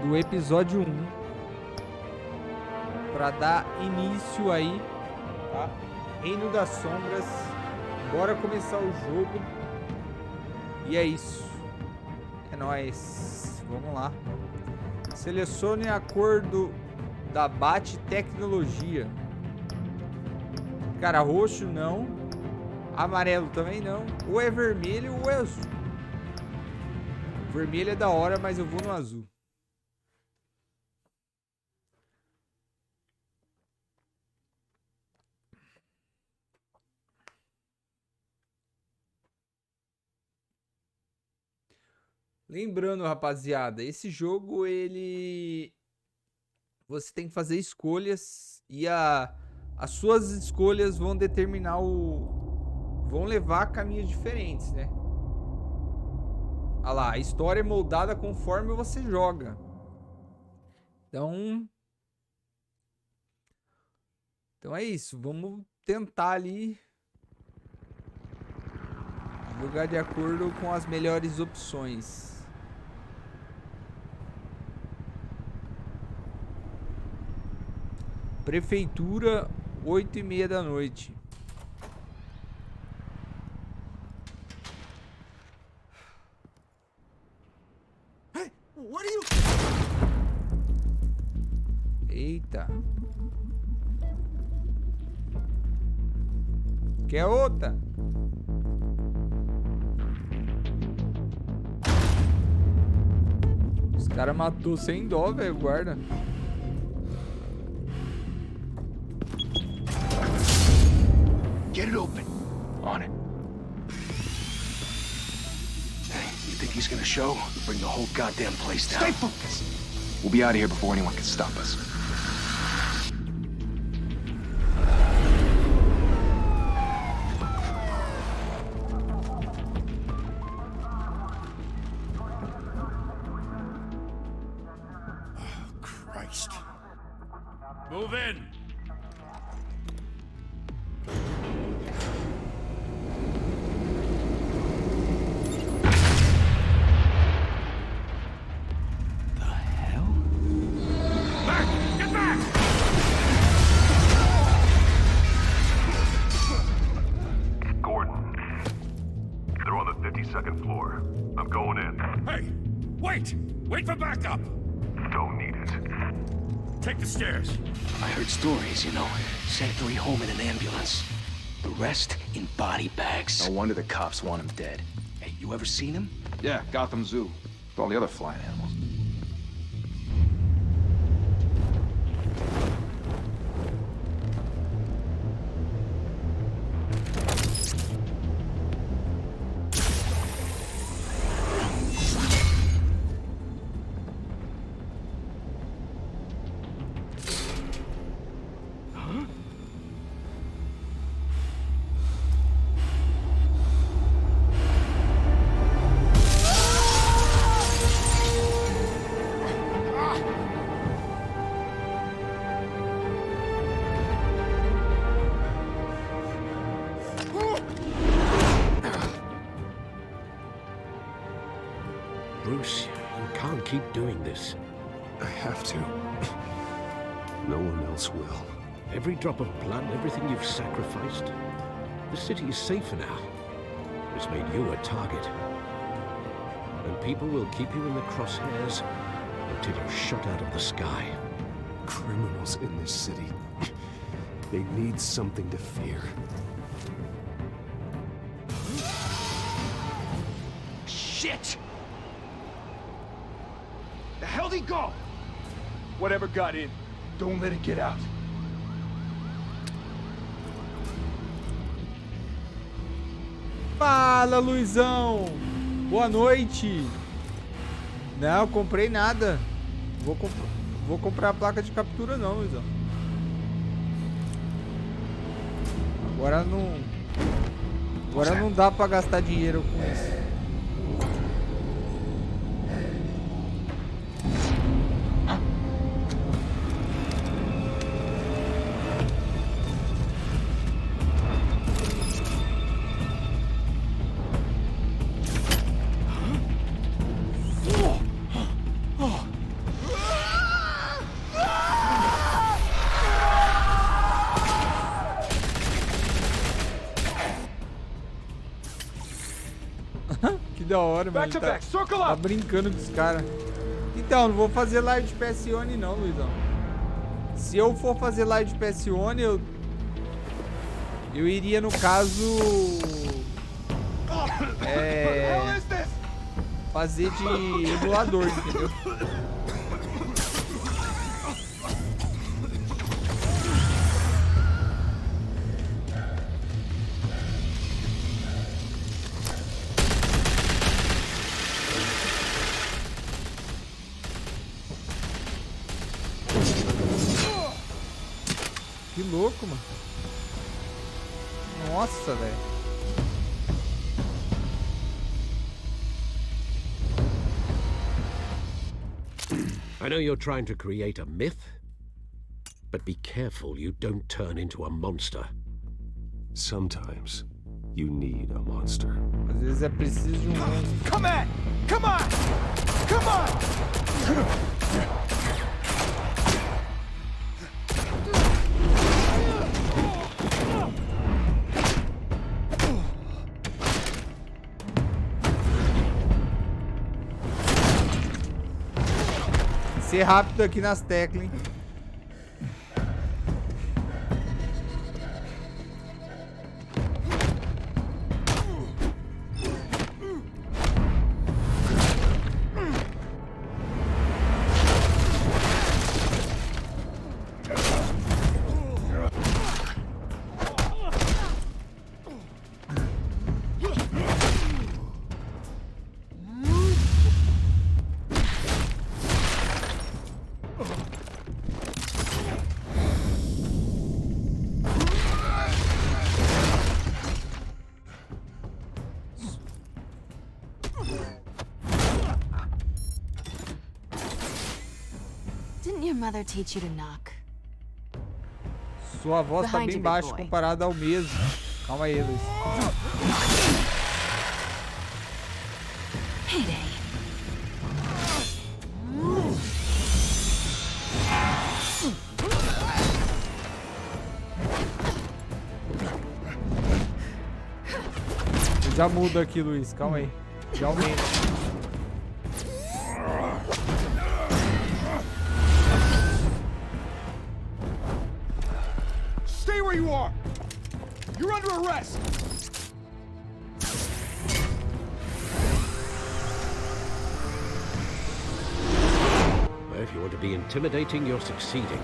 do episódio 1 para dar início aí, tá? Reino das Sombras. Bora começar o jogo. E é isso. É nóis. Vamos lá. Selecione a cor da bate tecnologia. Cara, roxo não. Amarelo também não. Ou é vermelho ou é azul. Vermelho é da hora, mas eu vou no azul. Lembrando, rapaziada, esse jogo, você tem que fazer escolhas e as suas escolhas vão determinar vão levar a caminhos diferentes, né? Olha lá, a história é moldada conforme você joga. Então é isso, vamos tentar ali jogar de acordo com as melhores opções. Prefeitura, 8h30 da noite. Hey, what are you... Eita. Quer outra? Os caras matou sem dó, velho, guarda. Get it open. On it. Hey, you think he's gonna show? Bring the whole goddamn place down. Stay focused. We'll be out of here before anyone can stop us. Oh, Christ. Move in. Wait for backup! Don't need it. Take the stairs. I heard stories, you know. Sent 3 home in an ambulance. The rest in body bags. No wonder the cops want him dead. Hey, you ever seen him? Yeah, Gotham Zoo. With all the other flying animals. Bruce, you can't keep doing this. I have to. No one else will. Every drop of blood, everything you've sacrificed. The city is safer now. It's made you a target. And people will keep you in the crosshairs until you're shot out of the sky. Criminals in this city. They need something to fear. Shit! The hell'd he go? Whatever got in, don't let it get out. Fala, Luizão! Boa noite! Não, comprei nada. Vou comprar a placa de captura não, Luizão. Agora não dá pra gastar dinheiro com isso. da hora, mano. Ele tá brincando com os caras. Então, não vou fazer live de PSOne não, Luizão. Se eu for fazer live de PSOne, eu iria, no caso... fazer de emulador, entendeu? Que louco, mano. Nossa, velho. I know you're trying to create a myth, but be careful you don't turn into a monster. Sometimes you need a monster. Às vezes é preciso de monstro. Come on! Come on! Come on! Ser rápido aqui nas teclas, hein? Didn't your mother teach you to knock? Sua voz tá Behind bem you, baixa big boy. comparada ao mesmo. Calma aí, Luiz. Heyday. Eu já mudo aqui, Luiz. Calma aí. Já aumenta. Stay where you are! You're under arrest! If you want to be intimidating, you're succeeding.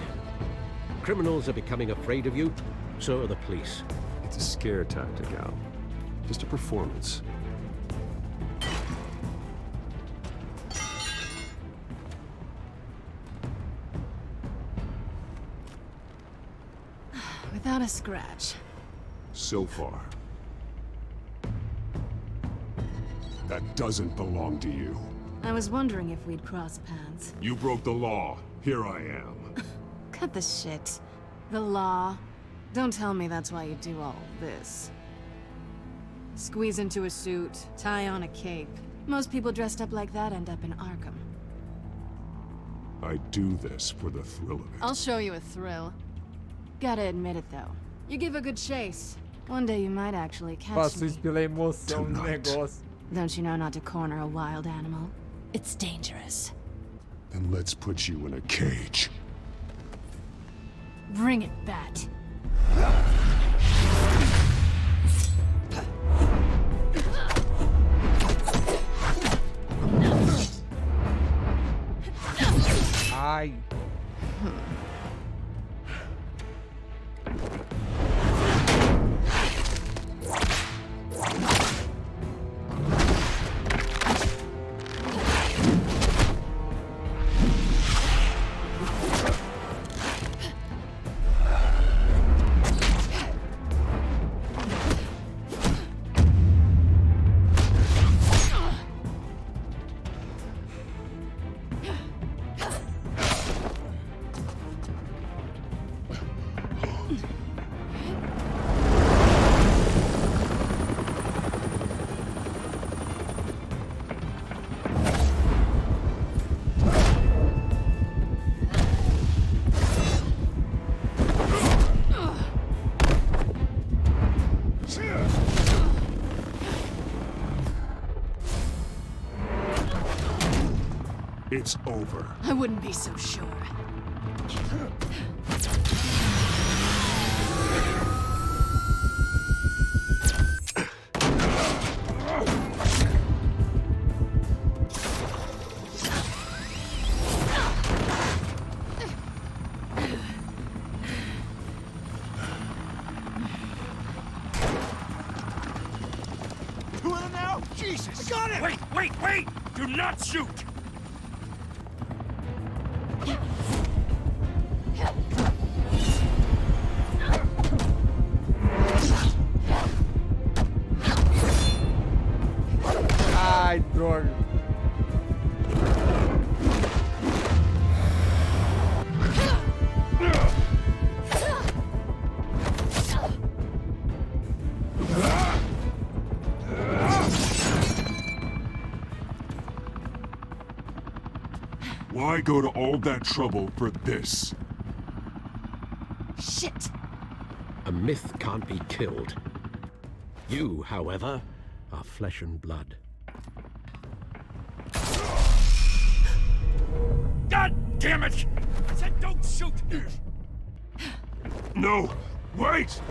Criminals are becoming afraid of you, so are the police. It's a scare tactic, Al. Just a performance. Without a scratch. So far. That doesn't belong to you. I was wondering if we'd cross paths. You broke the law. Here I am. Cut the shit. The law. Don't tell me that's why you do all this. Squeeze into a suit, tie on a cape. Most people dressed up like that end up in Arkham. I do this for the thrill of it. I'll show you a thrill. Gotta admit it though. You give a good chase. One day you might actually catch Faço me. isso pela emoção do Tonight. negócio. Don't you know not to corner a wild animal? It's dangerous. Then let's put you in a cage. Bring it, Bat. Ai. It's over. I wouldn't be so sure. Two of them now? Jesus! I got it! Wait! Do not shoot! Ai, droga. Why go to all that trouble for this? Shit! A myth can't be killed. You, however, are flesh and blood. God damn it! I said don't shoot! No! Wait!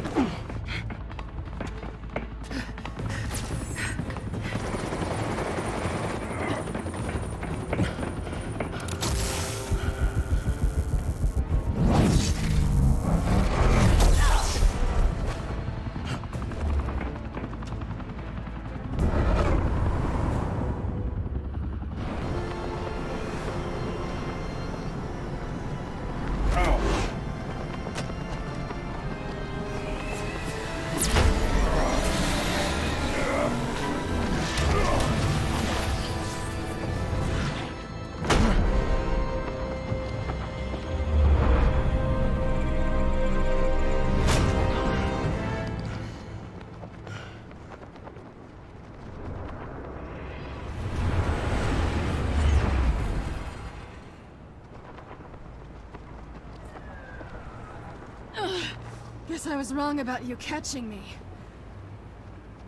Guess I was wrong about you catching me.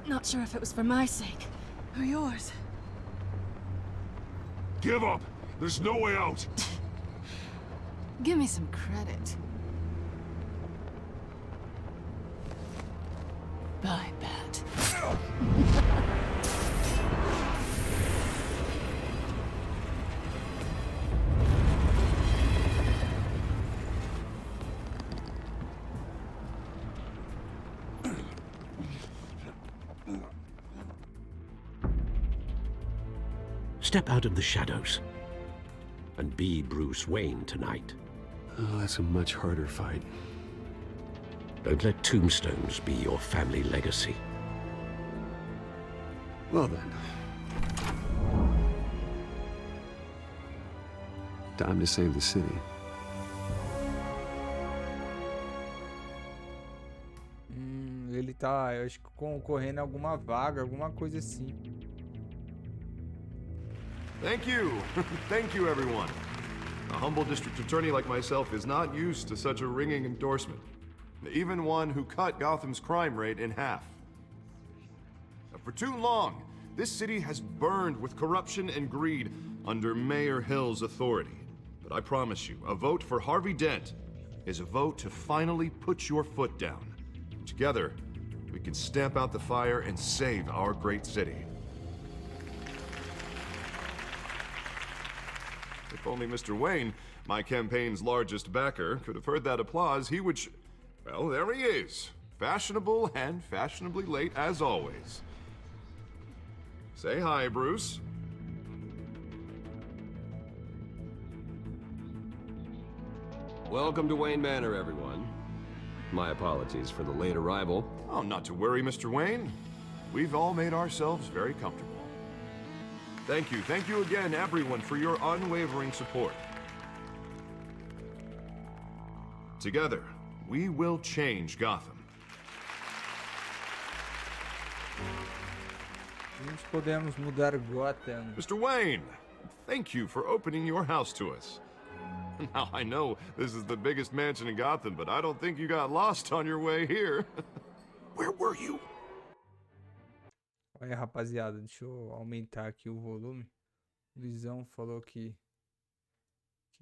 Not sure if it was for my sake or yours. Give up! There's no way out! Give me some credit. Bye, Bat. Step out of the shadows and be Bruce Wayne tonight. Oh, that's a much harder fight. Don't let tombstones be your family legacy. Well then. Time to save the city. Ele tá, eu acho que concorrendo a alguma vaga, alguma coisa assim. Thank you. Thank you, everyone. A humble district attorney like myself is not used to such a ringing endorsement. Even one who cut Gotham's crime rate in half. For too long, this city has burned with corruption and greed under Mayor Hill's authority. But I promise you, a vote for Harvey Dent is a vote to finally put your foot down. Together, we can stamp out the fire and save our great city. If only Mr. Wayne, my campaign's largest backer, could have heard that applause, he would well, there he is. Fashionable and fashionably late as always. Say hi, Bruce. Welcome to Wayne Manor, everyone. My apologies for the late arrival. Oh, not to worry, Mr. Wayne. We've all made ourselves very comfortable. Thank you again, everyone, for your unwavering support. Together, we will change Gotham. Juntos podemos mudar Gotham. Mr. Wayne, thank you for opening your house to us. Now, I know this is the biggest mansion in Gotham, but I don't think you got lost on your way here. Where were you? Olha, rapaziada, deixa eu aumentar aqui o volume. O Luizão falou que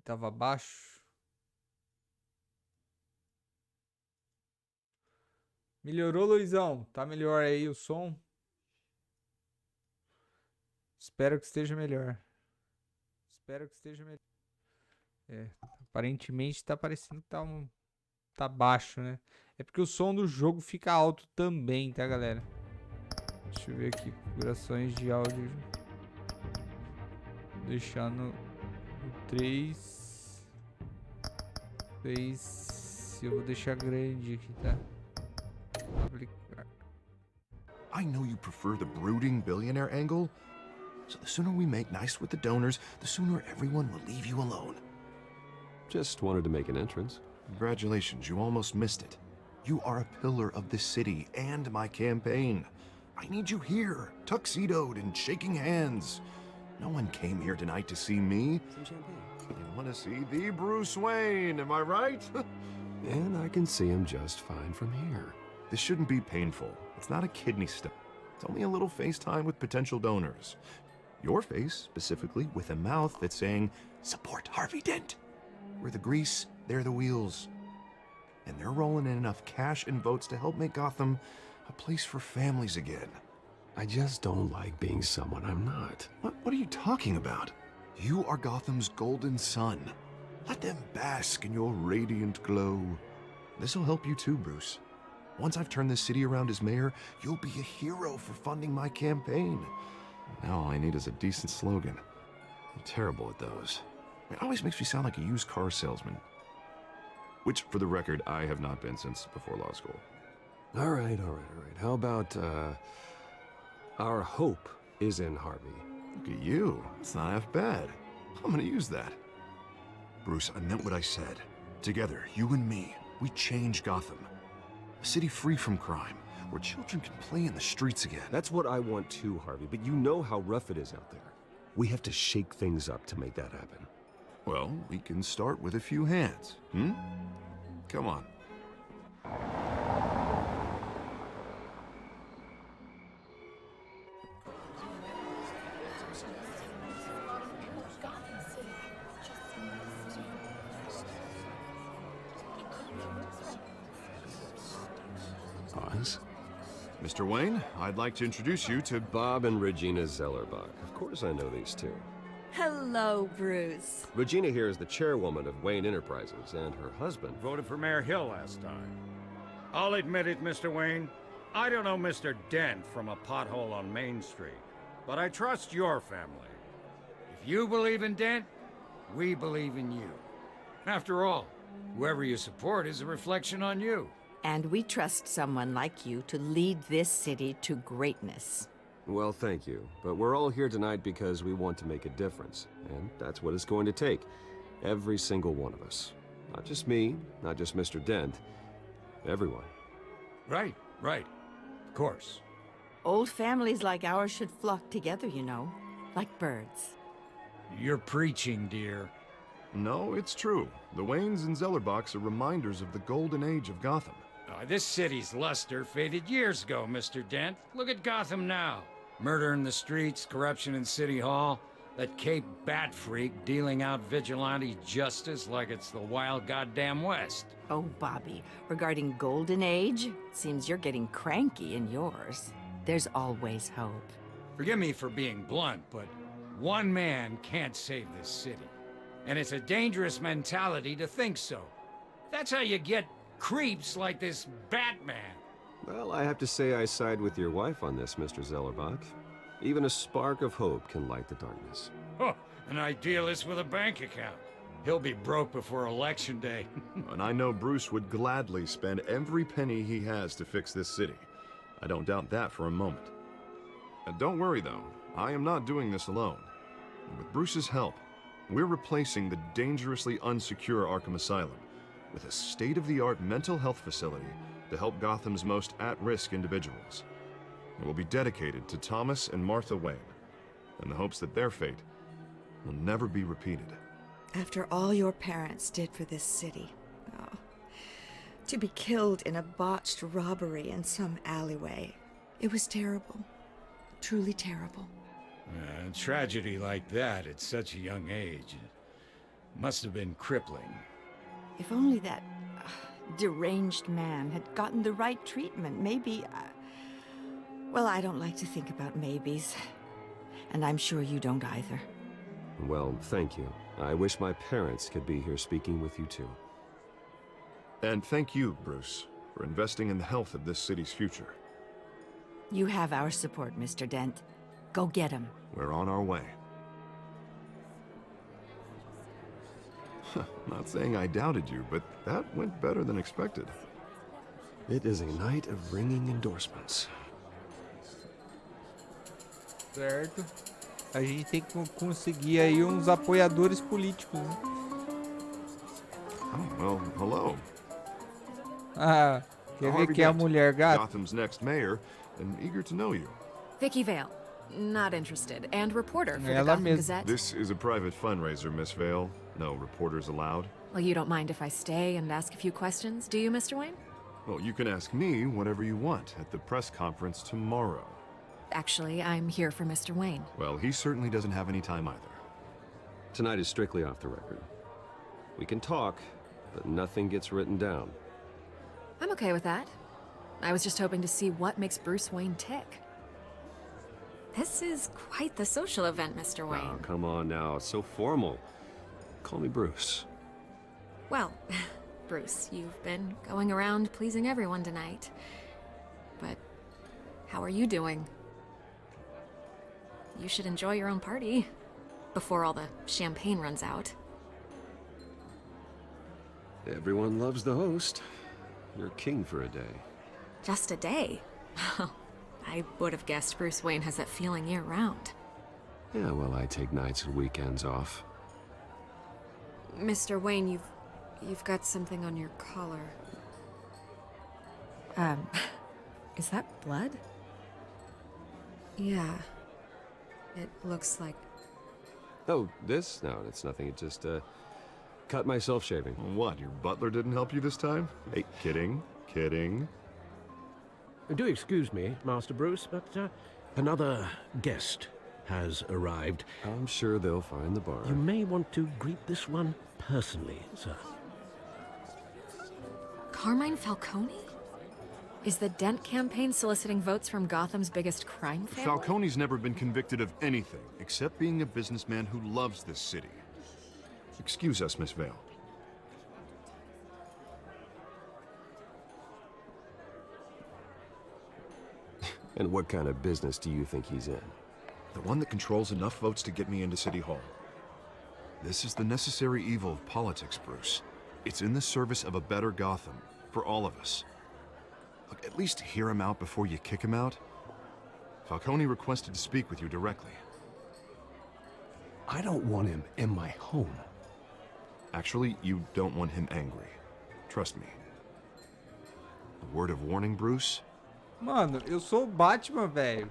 Aqui tava baixo. Melhorou, Luizão? Tá melhor aí o som? Espero que esteja melhor. Espero que esteja melhor. É, aparentemente tá parecendo que tá baixo, né? É porque o som do jogo fica alto também, tá, galera? Deixa eu ver aqui, configurações de áudio. Vou deixar no 3. 3. Eu vou deixar grande aqui, tá? Aplicar. I know you prefer the brooding billionaire angle, so the sooner we make nice with the donors, the sooner everyone will leave you alone. Just wanted to make an entrance. Congratulations, you almost missed it. You are a pillar of this city and my campaign. I need you here, tuxedoed and shaking hands. No one came here tonight to see me. Some champagne. You want to see the Bruce Wayne, am I right? And I can see him just fine from here. This shouldn't be painful. It's not a kidney stone. It's only a little FaceTime with potential donors. Your face, specifically, with a mouth that's saying, support Harvey Dent. We're the grease, they're the wheels. And they're rolling in enough cash and votes to help make Gotham a place for families again. I just don't like being someone I'm not. What are you talking about? You are Gotham's golden sun. Let them bask in your radiant glow. This'll help you too, Bruce. Once I've turned this city around as mayor, you'll be a hero for funding my campaign. Now all I need is a decent slogan. I'm terrible at those. It always makes me sound like a used car salesman. Which, for the record, I have not been since before law school. All right. How about, our hope is in Harvey. Look at you. It's not half bad. I'm gonna use that. Bruce, I meant what I said. Together, you and me, we change Gotham. A city free from crime, where children can play in the streets again. That's what I want too, Harvey, but you know how rough it is out there. We have to shake things up to make that happen. Well, we can start with a few hands, Come on. Oz? Mr. Wayne, I'd like to introduce you to Bob and Regina Zellerbach. Of course I know these two. Hello, Bruce. Regina here is the chairwoman of Wayne Enterprises, and her husband... Voted for Mayor Hill last time. I'll admit it, Mr. Wayne. I don't know Mr. Dent from a pothole on Main Street, but I trust your family. If you believe in Dent, we believe in you. After all, whoever you support is a reflection on you. And we trust someone like you to lead this city to greatness. Well, thank you. But we're all here tonight because we want to make a difference. And that's what it's going to take. Every single one of us. Not just me, not just Mr. Dent. Everyone. Right. Of course. Old families like ours should flock together, you know. Like birds. You're preaching, dear. No, it's true. The Waynes and Zellerbachs are reminders of the golden age of Gotham. This city's luster faded years ago, Mr. Dent. Look at Gotham now. Murder in the streets, corruption in City Hall, that Cape Bat freak dealing out vigilante justice like it's the wild goddamn West. Oh, Bobby, regarding Golden Age, seems you're getting cranky in yours. There's always hope. Forgive me for being blunt, but one man can't save this city. And it's a dangerous mentality to think so. That's how you get creeps like this Batman. Well, I have to say I side with your wife on this, Mr. Zellerbach. Even a spark of hope can light the darkness. Oh, an idealist with a bank account. He'll be broke before Election Day. And I know Bruce would gladly spend every penny he has to fix this city. I don't doubt that for a moment. And don't worry, though. I am not doing this alone. With Bruce's help, we're replacing the dangerously unsecure Arkham Asylum with a state-of-the-art mental health facility to help Gotham's most at-risk individuals. It will be dedicated to Thomas and Martha Wayne, in the hopes that their fate will never be repeated. After all your parents did for this city, to be killed in a botched robbery in some alleyway, it was terrible. Truly terrible. A tragedy like that at such a young age. Must have been crippling. If only that deranged man had gotten the right treatment, maybe... well, I don't like to think about maybes. And I'm sure you don't either. Well, thank you. I wish my parents could be here speaking with you too. And thank you, Bruce, for investing in the health of this city's future. You have our support, Mr. Dent. Go get him. We're on our way. Not saying I doubted you, but that went better than expected. It is a night of ringing endorsements. Certo. A gente tem que conseguir aí uns apoiadores políticos, né? Oh, well, hello. Ah, quer ver que é a mulher gata? Gotham's next mayor, and eager to know you. Vicky Vale, not interested, and reporter for the Ela Gotham mesma. Gazette. This is a private fundraiser, Miss Vale. No reporters allowed. Well, you don't mind if I stay and ask a few questions, do you, Mr. Wayne? Well, you can ask me whatever you want at the press conference tomorrow. Actually, I'm here for Mr. Wayne. Well, he certainly doesn't have any time either. Tonight is strictly off the record. We can talk, but nothing gets written down. I'm okay with that. I was just hoping to see what makes Bruce Wayne tick. This is quite the social event, Mr. Wayne. Oh, come on now. It's so formal. Call me Bruce. Well, Bruce, you've been going around pleasing everyone tonight. But how are you doing? You should enjoy your own party before all the champagne runs out. Everyone loves the host. You're king for a day. Just a day? I would have guessed Bruce Wayne has that feeling year-round. Yeah, well, I take nights and weekends off. Mr. Wayne, you've got something on your collar. Is that blood? Yeah. It looks like... Oh, this? No, it's nothing. It just, cut myself shaving. What, your butler didn't help you this time? Hey, kidding, kidding. Do excuse me, Master Bruce, but another guest has arrived. I'm sure they'll find the bar. You may want to greet this one personally, sir. Carmine Falcone? Is the Dent campaign soliciting votes from Gotham's biggest crime family? Falcone's never been convicted of anything, except being a businessman who loves this city. Excuse us, Miss Vale. And what kind of business do you think he's in? The one that controls enough votes to get me into City Hall. This is the necessary evil of politics, Bruce. It's in the service of a better Gotham, for all of us. Look, at least hear him out before you kick him out. Falcone requested to speak with you directly. I don't want him in my home. Actually, you don't want him angry. Trust me. A word of warning, Bruce? Mano, eu sou o Batman, velho.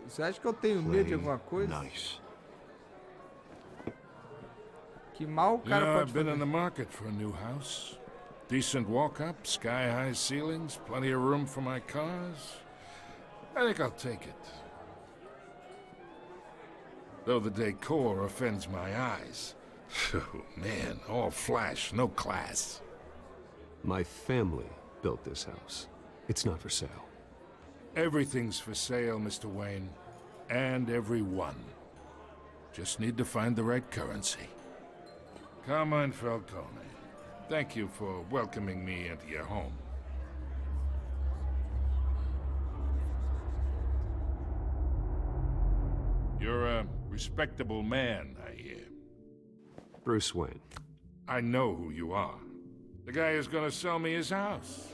Você acha que eu tenho medo de alguma coisa? Nice. Que mal o cara pode I've been fazer. in the market for a new house. Decent walk-up, sky-high ceilings, plenty of room for my cars. I think I'll take it. Though the decor offends my eyes. Oh, man, all flash, no class. My family built this house. It's not for sale. Everything's for sale, Mr. Wayne. And everyone. Just need to find the right currency. Carmine Falcone, thank you for welcoming me into your home. You're a respectable man, I hear. Bruce Wayne. I know who you are. The guy who's gonna sell me his house.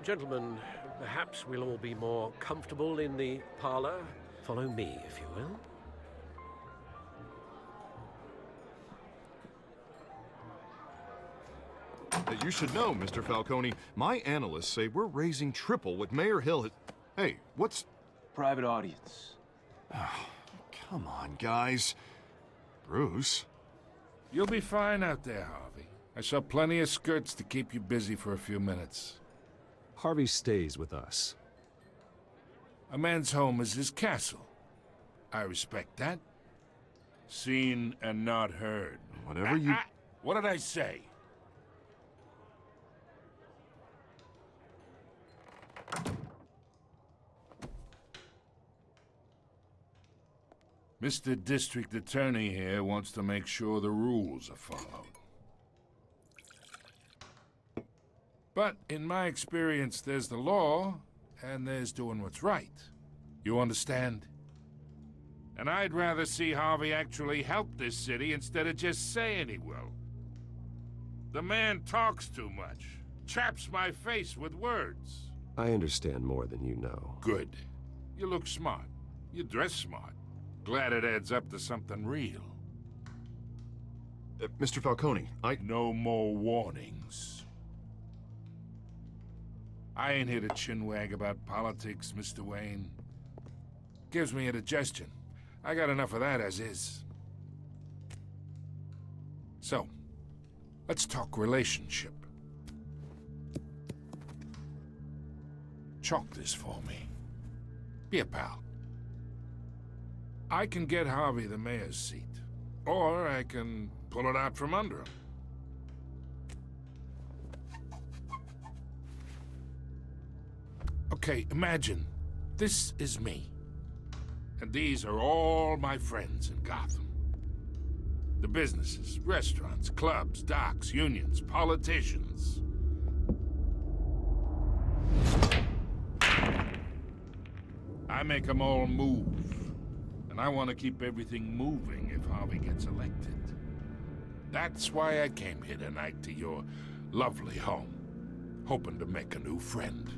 Gentlemen, perhaps we'll all be more comfortable in the parlor. Follow me, if you will. You should know, Mr. Falcone, my analysts say we're raising triple what Mayor Hill has... Hey, what's... Private audience. Oh, come on, guys. Bruce? You'll be fine out there, Harvey. I saw plenty of skirts to keep you busy for a few minutes. Harvey stays with us. A man's home is his castle. I respect that. Seen and not heard. Whatever you... What did I say? Mr. District Attorney here wants to make sure the rules are followed. But in my experience, there's the law, and there's doing what's right. You understand? And I'd rather see Harvey actually help this city instead of just saying he will. The man talks too much. Chaps my face with words. I understand more than you know. Good. You look smart. You dress smart. Glad it adds up to something real. Mr. Falcone, No more warnings. I ain't here to chinwag about politics, Mr. Wayne. Gives me indigestion. I got enough of that as is. So, let's talk relationship. Chalk this for me. Be a pal. I can get Harvey the mayor's seat, or I can pull it out from under him. Okay, imagine this is me, and these are all my friends in Gotham. The businesses, restaurants, clubs, docks, unions, politicians. I make them all move. And I want to keep everything moving if Harvey gets elected. That's why I came here tonight to your lovely home, hoping to make a new friend.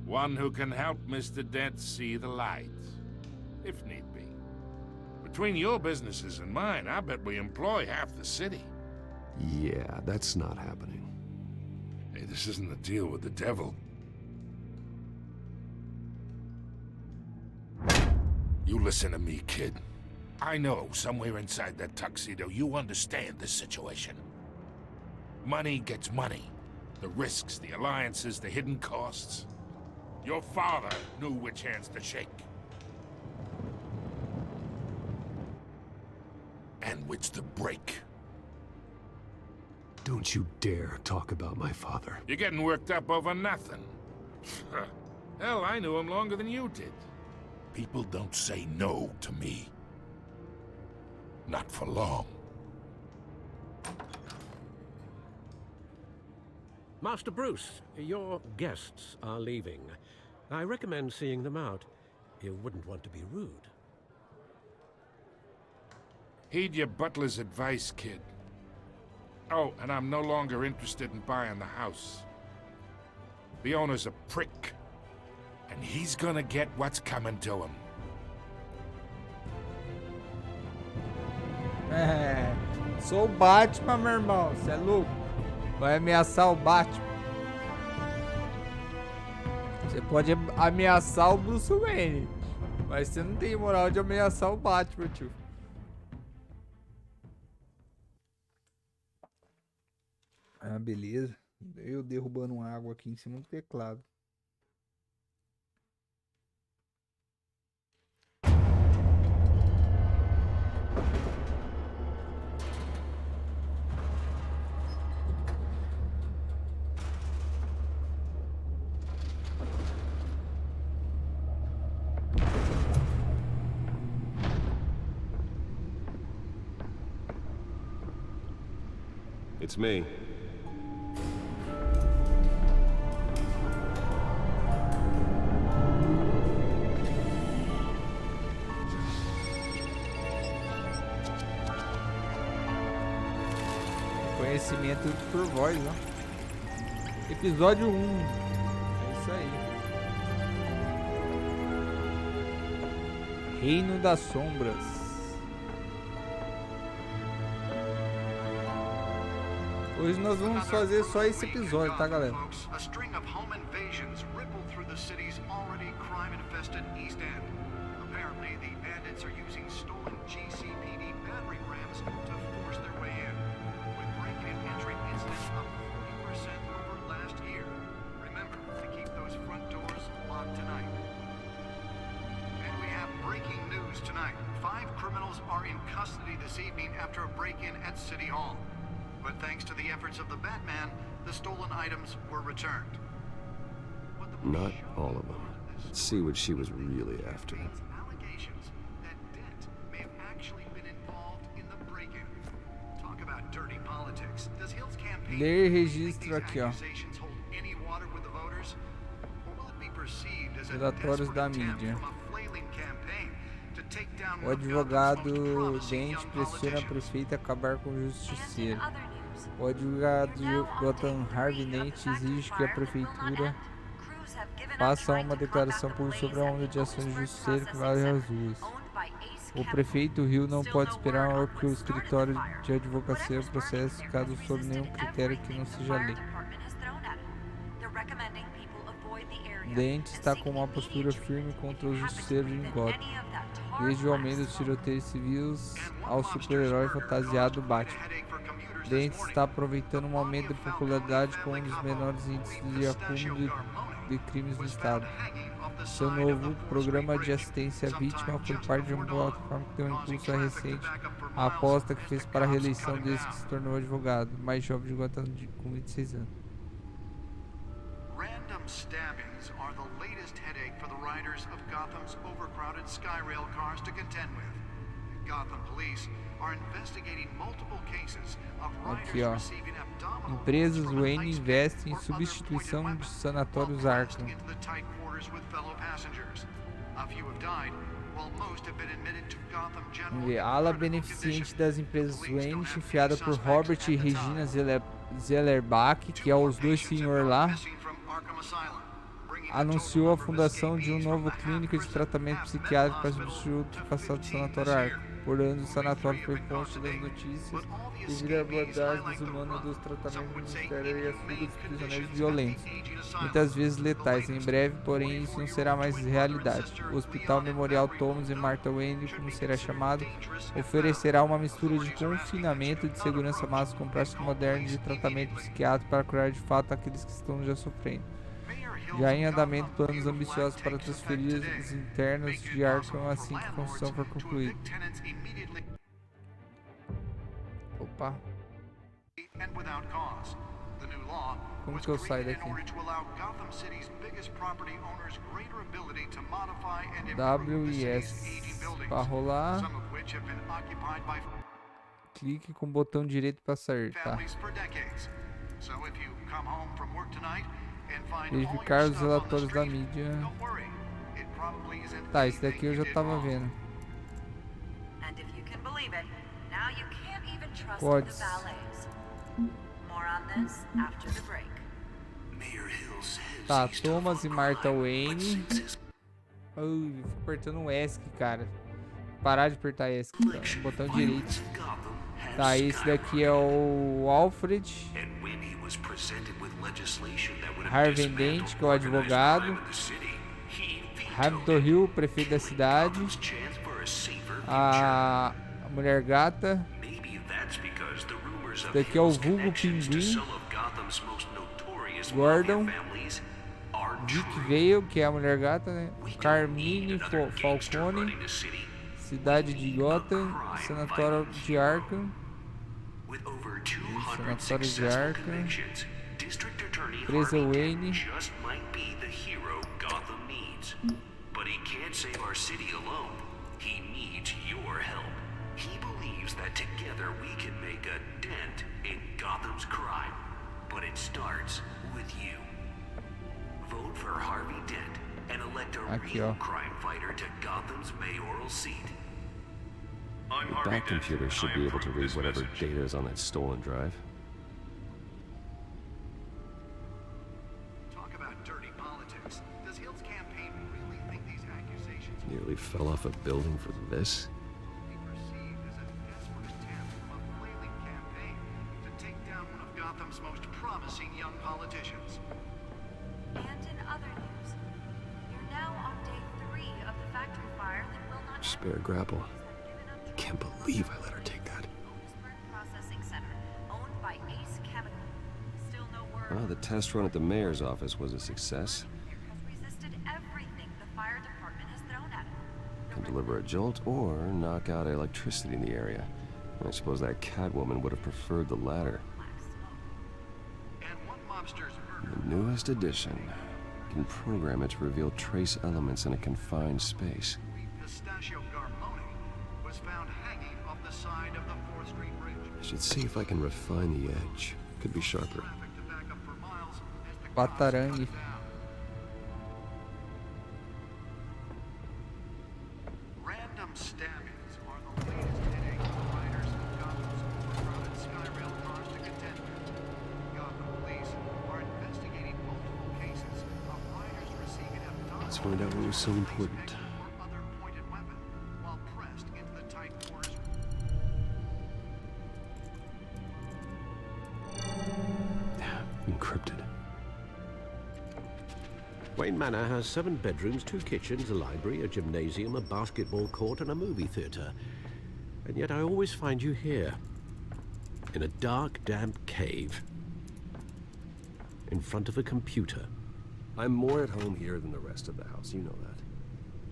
One who can help Mr. Dent see the light, if need be. Between your businesses and mine, I bet we employ half the city. Yeah, that's not happening. Hey, this isn't a deal with the devil. You listen to me, kid. I know somewhere inside that tuxedo you understand this situation. Money gets money. The risks, the alliances, the hidden costs. Your father knew which hands to shake. And which to break. Don't you dare talk about my father. You're getting worked up over nothing. Hell, I knew him longer than you did. People don't say no to me. Not for long. Master Bruce, your guests are leaving. I recommend seeing them out. You wouldn't want to be rude. Heed your butler's advice, kid. Oh, and I'm no longer interested in buying the house. The owner's a prick. And he's gonna get what's coming to him. Sou o Batman, meu irmão. Você é louco? Vai ameaçar o Batman. Você pode ameaçar o Bruce Wayne, mas você não tem moral de ameaçar o Batman, tio. Ah, beleza. Eu derrubando água aqui em cima do teclado. It's me. Conhecimento por voz, ó. Episódio 1. É isso aí. Reino das Sombras. Hoje nós vamos fazer só esse episódio, tá, galera? A string of home invasions rippled through the city's already crime-infested East End. Apparently, the bandits are using stolen GCPD battering rams to force their way in, with break-in and entry incidents up 40% over last year. Remember to keep those front doors locked tonight. And we have breaking news tonight. 5 criminals are in custody. this evening after a break-in at City Hall. But thanks to the efforts of the Batman, the stolen items were returned. Not all of them. Let's see what she was really after. Allegations that Dent may have actually been involved in the break-in. Talk about dirty politics. Does Hill's campaign Ler registro aqui, ó. accusations hold any water with the voters? Or will it be perceived as a Relatórios desperate da attempt mídia. from a flailing campaign to take down O one of Gotham's advogado most promising Dent young pressiona a politicians? prefeita a acabar com o justiceiro. O advogado Gotham Harvey Dent exige que a prefeitura faça uma declaração pública sobre a onda de ações de justiceiro que vai às ruas. O prefeito Hill não pode esperar que o escritório de advocacia processe caso sob nenhum critério que não seja lei. Dent está com uma postura firme contra os justiceiros em Gotham, desde o aumento dos tiroteios civis ao super-herói fantasiado Batman. Dent está aproveitando um aumento de popularidade com um dos menores índices de acúmulo de crimes no estado. Seu novo programa de assistência à vítima foi parte de uma plataforma que deu um impulso recente à aposta que fez para a reeleição desde que se tornou advogado, mais jovem de Gotham com 26 anos. Random stabbings are the latest headache for the riders of Gotham's overcrowded Skyrail cars to contend with. Gotham police are investigating multiple cases of Aqui, riders ó. receiving abdominal Empresas blows from a Wayne high investem em stick or other substituição pointed de weapon sanatórios while Arkham. blasting into the tight quarters with fellow passengers. A few have died, while most have been admitted to Gotham Vamos General ver. A ala beneficente das empresas Wayne, chefiada por Robert e Regina Zellerbach, que é os dois senhor lá, anunciou a fundação de uma nova clínica de tratamento psiquiátrico para substituir o ultrapassado sanatório Arkham. Por anos, o sanatório foi fonte das notícias devido à abordagem desumana dos tratamentos do Ministério e a fuga dos prisioneiros violentos, muitas vezes letais. Em breve, porém, isso não será mais realidade. O Hospital Memorial Thomas e Martha Wayne, como será chamado, oferecerá uma mistura de confinamento e de segurança máxima com práticas modernas de tratamento psiquiátrico para curar de fato aqueles que estão já sofrendo. Já em andamento planos ambiciosos para transferir as internas de Arkham assim que a construção for concluída. Opa. Como que eu saio daqui? W e S para rolar. Clique com o botão direito para sair, tá? Verificar os relatórios da mídia. Tá, esse daqui eu já tava vendo. Pode. Tá, Thomas e Martha Wayne. Ui, fico apertando o ESC, cara. Parar de apertar ESC, tá? Botão direito. Tá, esse daqui é o Alfred. Harvey Dent, que é o advogado. Hamilton Hill, prefeito da cidade. A mulher gata. Esse daqui é o vulgo pinguim. Gordon. Vic Vale, que é a mulher gata, né? Carmine Falcone. Cidade de Gotham. Sanatório de Arkham. Sanatório de Arkham. Presa Wayne. But he can't save our city alone. He needs your help. He believes that together we can make a dent in Gotham's crime. But it starts with you. Vote for Harvey Dent and elect a real crime fighter to Gotham's mayoral seat. That computer should be able to read whatever data is on that stolen drive. Nearly fell off a building for this. Gotham's most promising young politicians. And in other news, you're now on day 3 of the factory fire that will not Spare grapple. Can't believe I let her take that. processing center owned by Ace Chemical. Still no word. Well, the test run at the mayor's office was a success. Resisted everything the fire department has thrown at it. Can deliver a jolt or knock out electricity in the area. I suppose that Catwoman would have preferred the latter. The newest edition can program it to reveal trace elements in a confined space. I should see if I can refine the edge. Could be sharper. Patarangue. Random stabbings are the latest headache for riders in Gotham's overcrowded Skyrail cars to contend with. Gotham police are investigating multiple cases of riders receiving abdominal Let's find out what was so important. or other pointed weapon while pressed into the tight quarters. Encrypted. Wayne Manor has 7 bedrooms, 2 kitchens, a library, a gymnasium, a basketball court, and a movie theater. And yet I always find you here, in a dark, damp cave, in front of a computer. I'm more at home here than the rest of the house, you know that.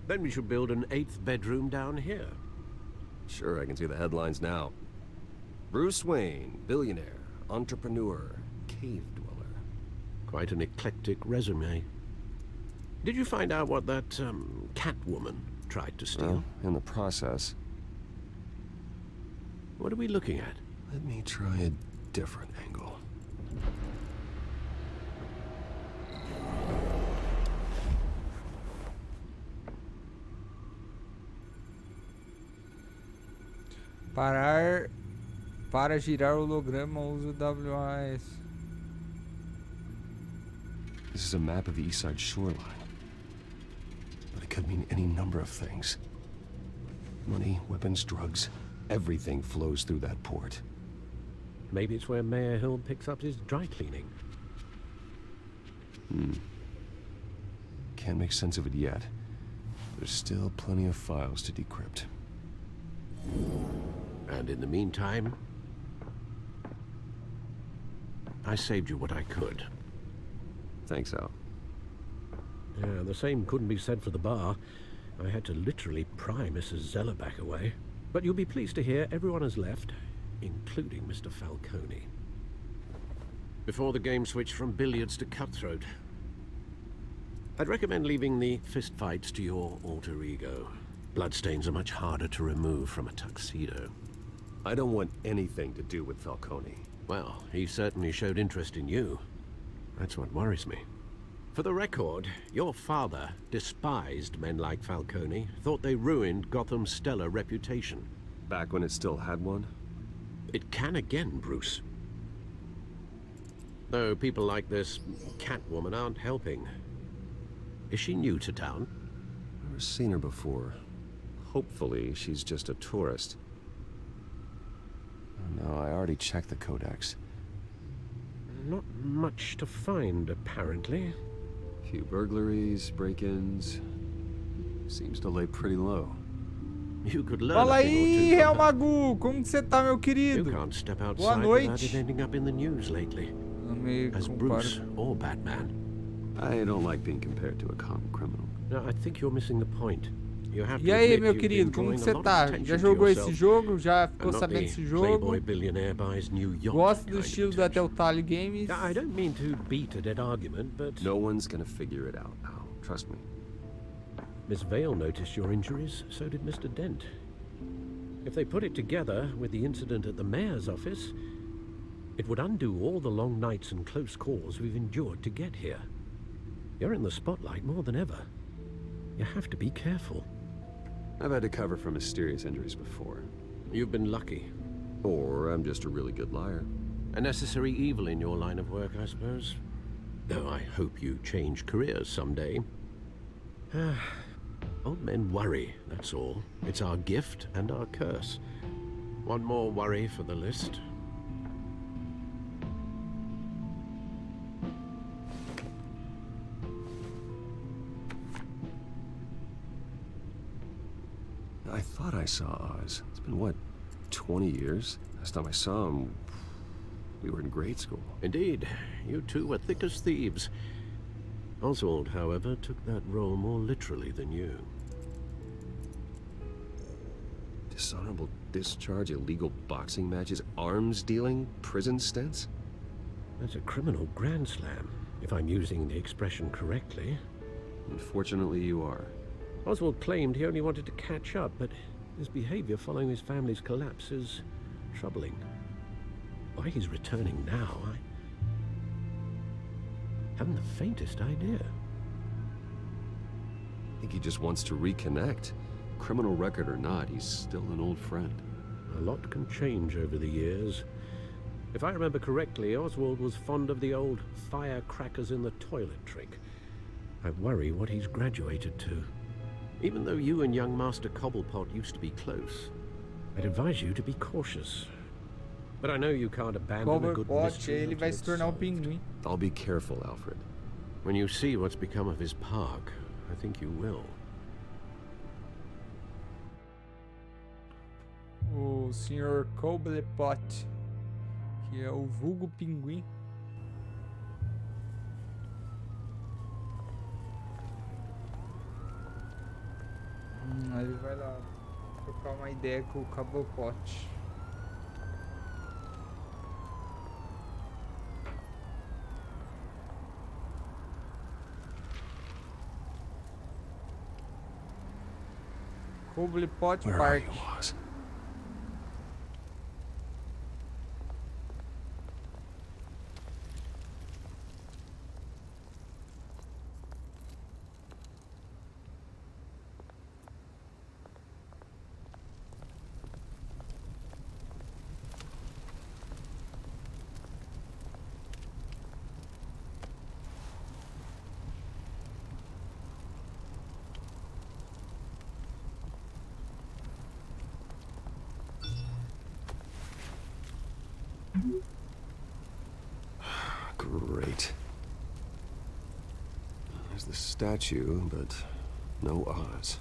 Then we should build an 8th bedroom down here. Sure, I can see the headlines now. Bruce Wayne, billionaire, entrepreneur, cave dweller. Quite an eclectic resume. Did you find out what that, Catwoman tried to steal? Well, in the process. What are we looking at? Let me try a different angle. Para girar o holograma, use o WAS. This is a map of the East Side shoreline. But it could mean any number of things. Money, weapons, drugs, everything flows through that port. Maybe it's where Mayor Hill picks up his dry cleaning. Can't make sense of it yet. There's still plenty of files to decrypt. And in the meantime, I saved you what I could. Thanks, Al. Yeah, the same couldn't be said for the bar. I had to literally pry Mrs. Zellerback away. But you'll be pleased to hear everyone has left, including Mr. Falcone. Before the game switched from billiards to cutthroat. I'd recommend leaving the fistfights to your alter ego. Bloodstains are much harder to remove from a tuxedo. I don't want anything to do with Falcone. Well, he certainly showed interest in you. That's what worries me. For the record, your father despised men like Falcone, thought they ruined Gotham's stellar reputation. Back when it still had one? It can again, Bruce. Though people like this Catwoman aren't helping. Is she new to town? Never seen her before. Hopefully, she's just a tourist. No, I already checked the codex. Not much to find, apparently. Few burglaries, break-ins. Seems to lay pretty low. You could learn Fala a thing or aí, two Real from her. Magu, como que você tá, meu querido? You can't step Boa outside without it noite. ending up in the news lately. As Bruce or Batman. I don't like being compared to a common criminal. No, I think you're missing the point. You have to E aí, admit meu you've querido, been como que drawing a você lot tá? of attention Já to jogou yourself, esse jogo? Já and ficou not sabendo the desse jogo? Playboy billionaire buys New York Gosto do kind of estilo da Telltale Games. Now, I don't mean to beat a dead argument, but... No one's gonna figure it out, Al. Trust me. Miss Vale noticed your injuries, so did Mr. Dent. If they put it together with the incident at the mayor's office, it would undo all the long nights and close calls we've endured to get here. You're in the spotlight more than ever. You have to be careful. I've had to cover for mysterious injuries before. You've been lucky. Or I'm just a really good liar. A necessary evil in your line of work, I suppose. Though I hope you change careers someday. Old men worry, that's all. It's our gift and our curse. One more worry for the list. I thought I saw Oz. It's been, what, 20 years? Last time I saw him, we were in grade school. Indeed, you two were thick as thieves. Oswald, however, took that role more literally than you. Dishonorable discharge, illegal boxing matches, arms dealing, prison stints? That's a criminal grand slam, if I'm using the expression correctly. Unfortunately, you are. Oswald claimed he only wanted to catch up, but his behavior following his family's collapse is troubling. Why he's returning now, I haven't the faintest idea. I think he just wants to reconnect. Criminal record or not, he's still an old friend. A lot can change over the years. If I remember correctly, Oswald was fond of the old firecrackers in the toilet trick. I worry what he's graduated to. Even though you and young Master Cobblepot used to be close, I'd advise you to be cautious. But I know you can't abandon a good mystery. Ele vai se tornar um pinguim. I'll be careful, Alfred. When you see what's become of his park, I think you will. O Sr. Cobblepot, que é o vulgo pinguim. Aí ele vai lá trocar uma ideia com o Cobblepot. Cobblepot Park. Great. There's the statue, but no Oz.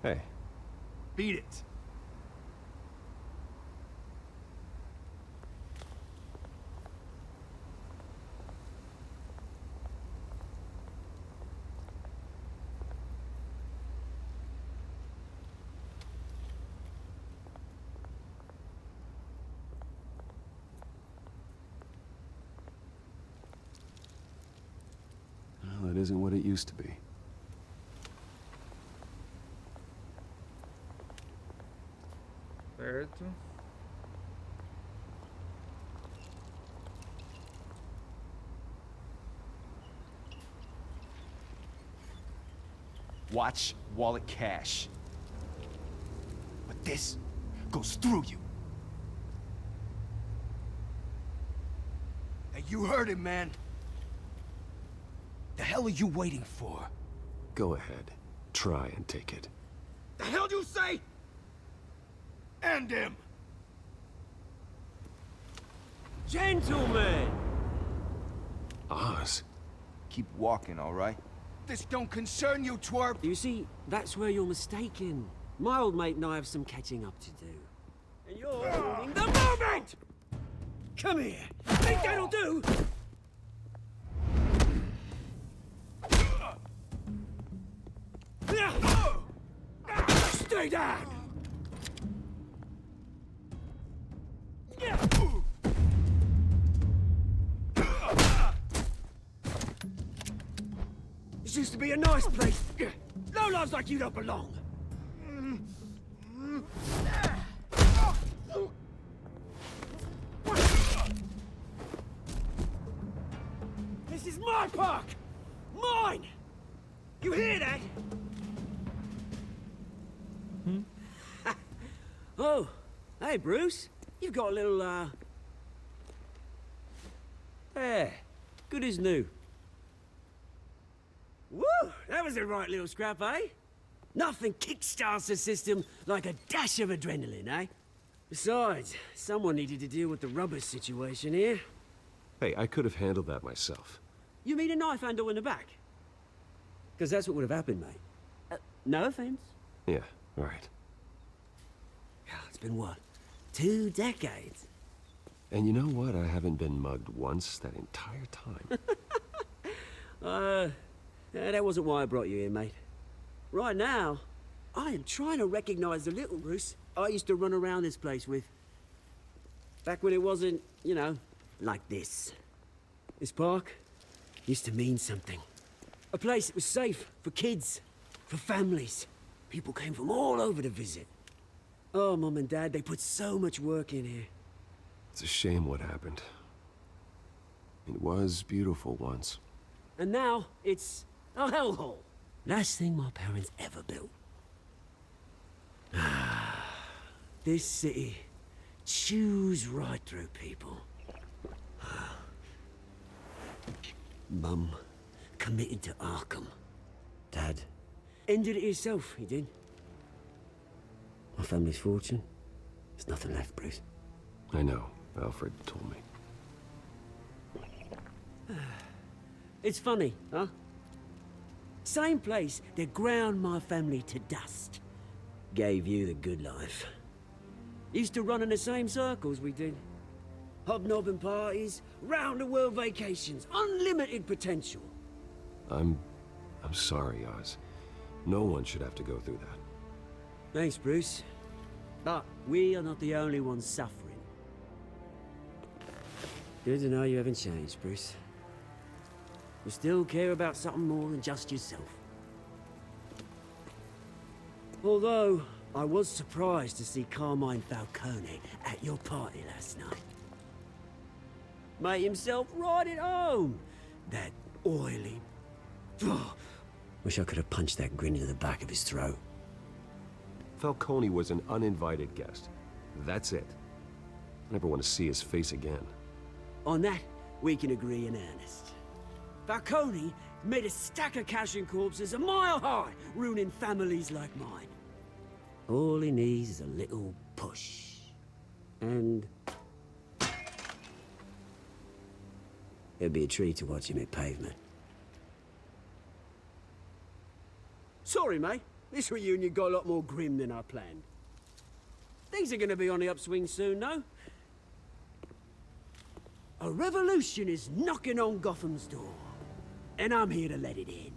Hey. Beat it. Well, that isn't what it used to be. Certo. Watch wallet cash. But this goes through you. Hey, you heard him, man. The hell are you waiting for? Go ahead. Try and take it. The hell do you say? End him! Gentlemen! Oz. Keep walking, all right? This don't concern you, twerp! You see, that's where you're mistaken. My old mate and I have some catching up to do. And you're ruining the moment! Come here! Think that'll do? Stay down! This used to be a nice place. No lives like you don't belong. This is my park! Mine! You hear that? Oh, hey, Bruce. You've got a little, There. Good as new. Woo! That was a right little scrap, eh? Nothing kickstarts the system like a dash of adrenaline, eh? Besides, someone needed to deal with the rubber situation here. Hey, I could have handled that myself. You mean a knife handle in the back? Because that's what would have happened, mate. No offense. Yeah, right. Yeah, it's been what? 2 decades? And you know what? I haven't been mugged once that entire time. That wasn't why I brought you here, mate. Right now, I am trying to recognize the little Bruce I used to run around this place with. Back when it wasn't, you know, like this. This park used to mean something. A place that was safe for kids, for families. People came from all over to visit. Oh, Mum and Dad, they put so much work in here. It's a shame what happened. It was beautiful once. And now, it's a hellhole. Last thing my parents ever built. This city chews right through people. Mum committed to Arkham. Dad ended it himself, he did. My family's fortune, there's nothing left, Bruce. I know. Alfred told me. It's funny, huh? Same place that ground my family to dust. Gave you the good life. Used to run in the same circles we did. Hobnobbing parties, round-the-world vacations, unlimited potential. I'm sorry, Oz. No one should have to go through that. Thanks, Bruce. But we are not the only ones suffering. Good to know you haven't changed, Bruce. You still care about something more than just yourself. Although, I was surprised to see Carmine Falcone at your party last night. Made himself right at home. That oily... Wish I could have punched that grin into the back of his throat. Falcone was an uninvited guest. That's it. I never want to see his face again. On that, we can agree in earnest. Falcone made a stack of cash and corpses a mile high, ruining families like mine. All he needs is a little push. And... it'd be a treat to watch him hit pavement. Sorry, mate. This reunion got a lot more grim than I planned. Things are gonna be on the upswing soon, no? A revolution is knocking on Gotham's door. And I'm here to let it in.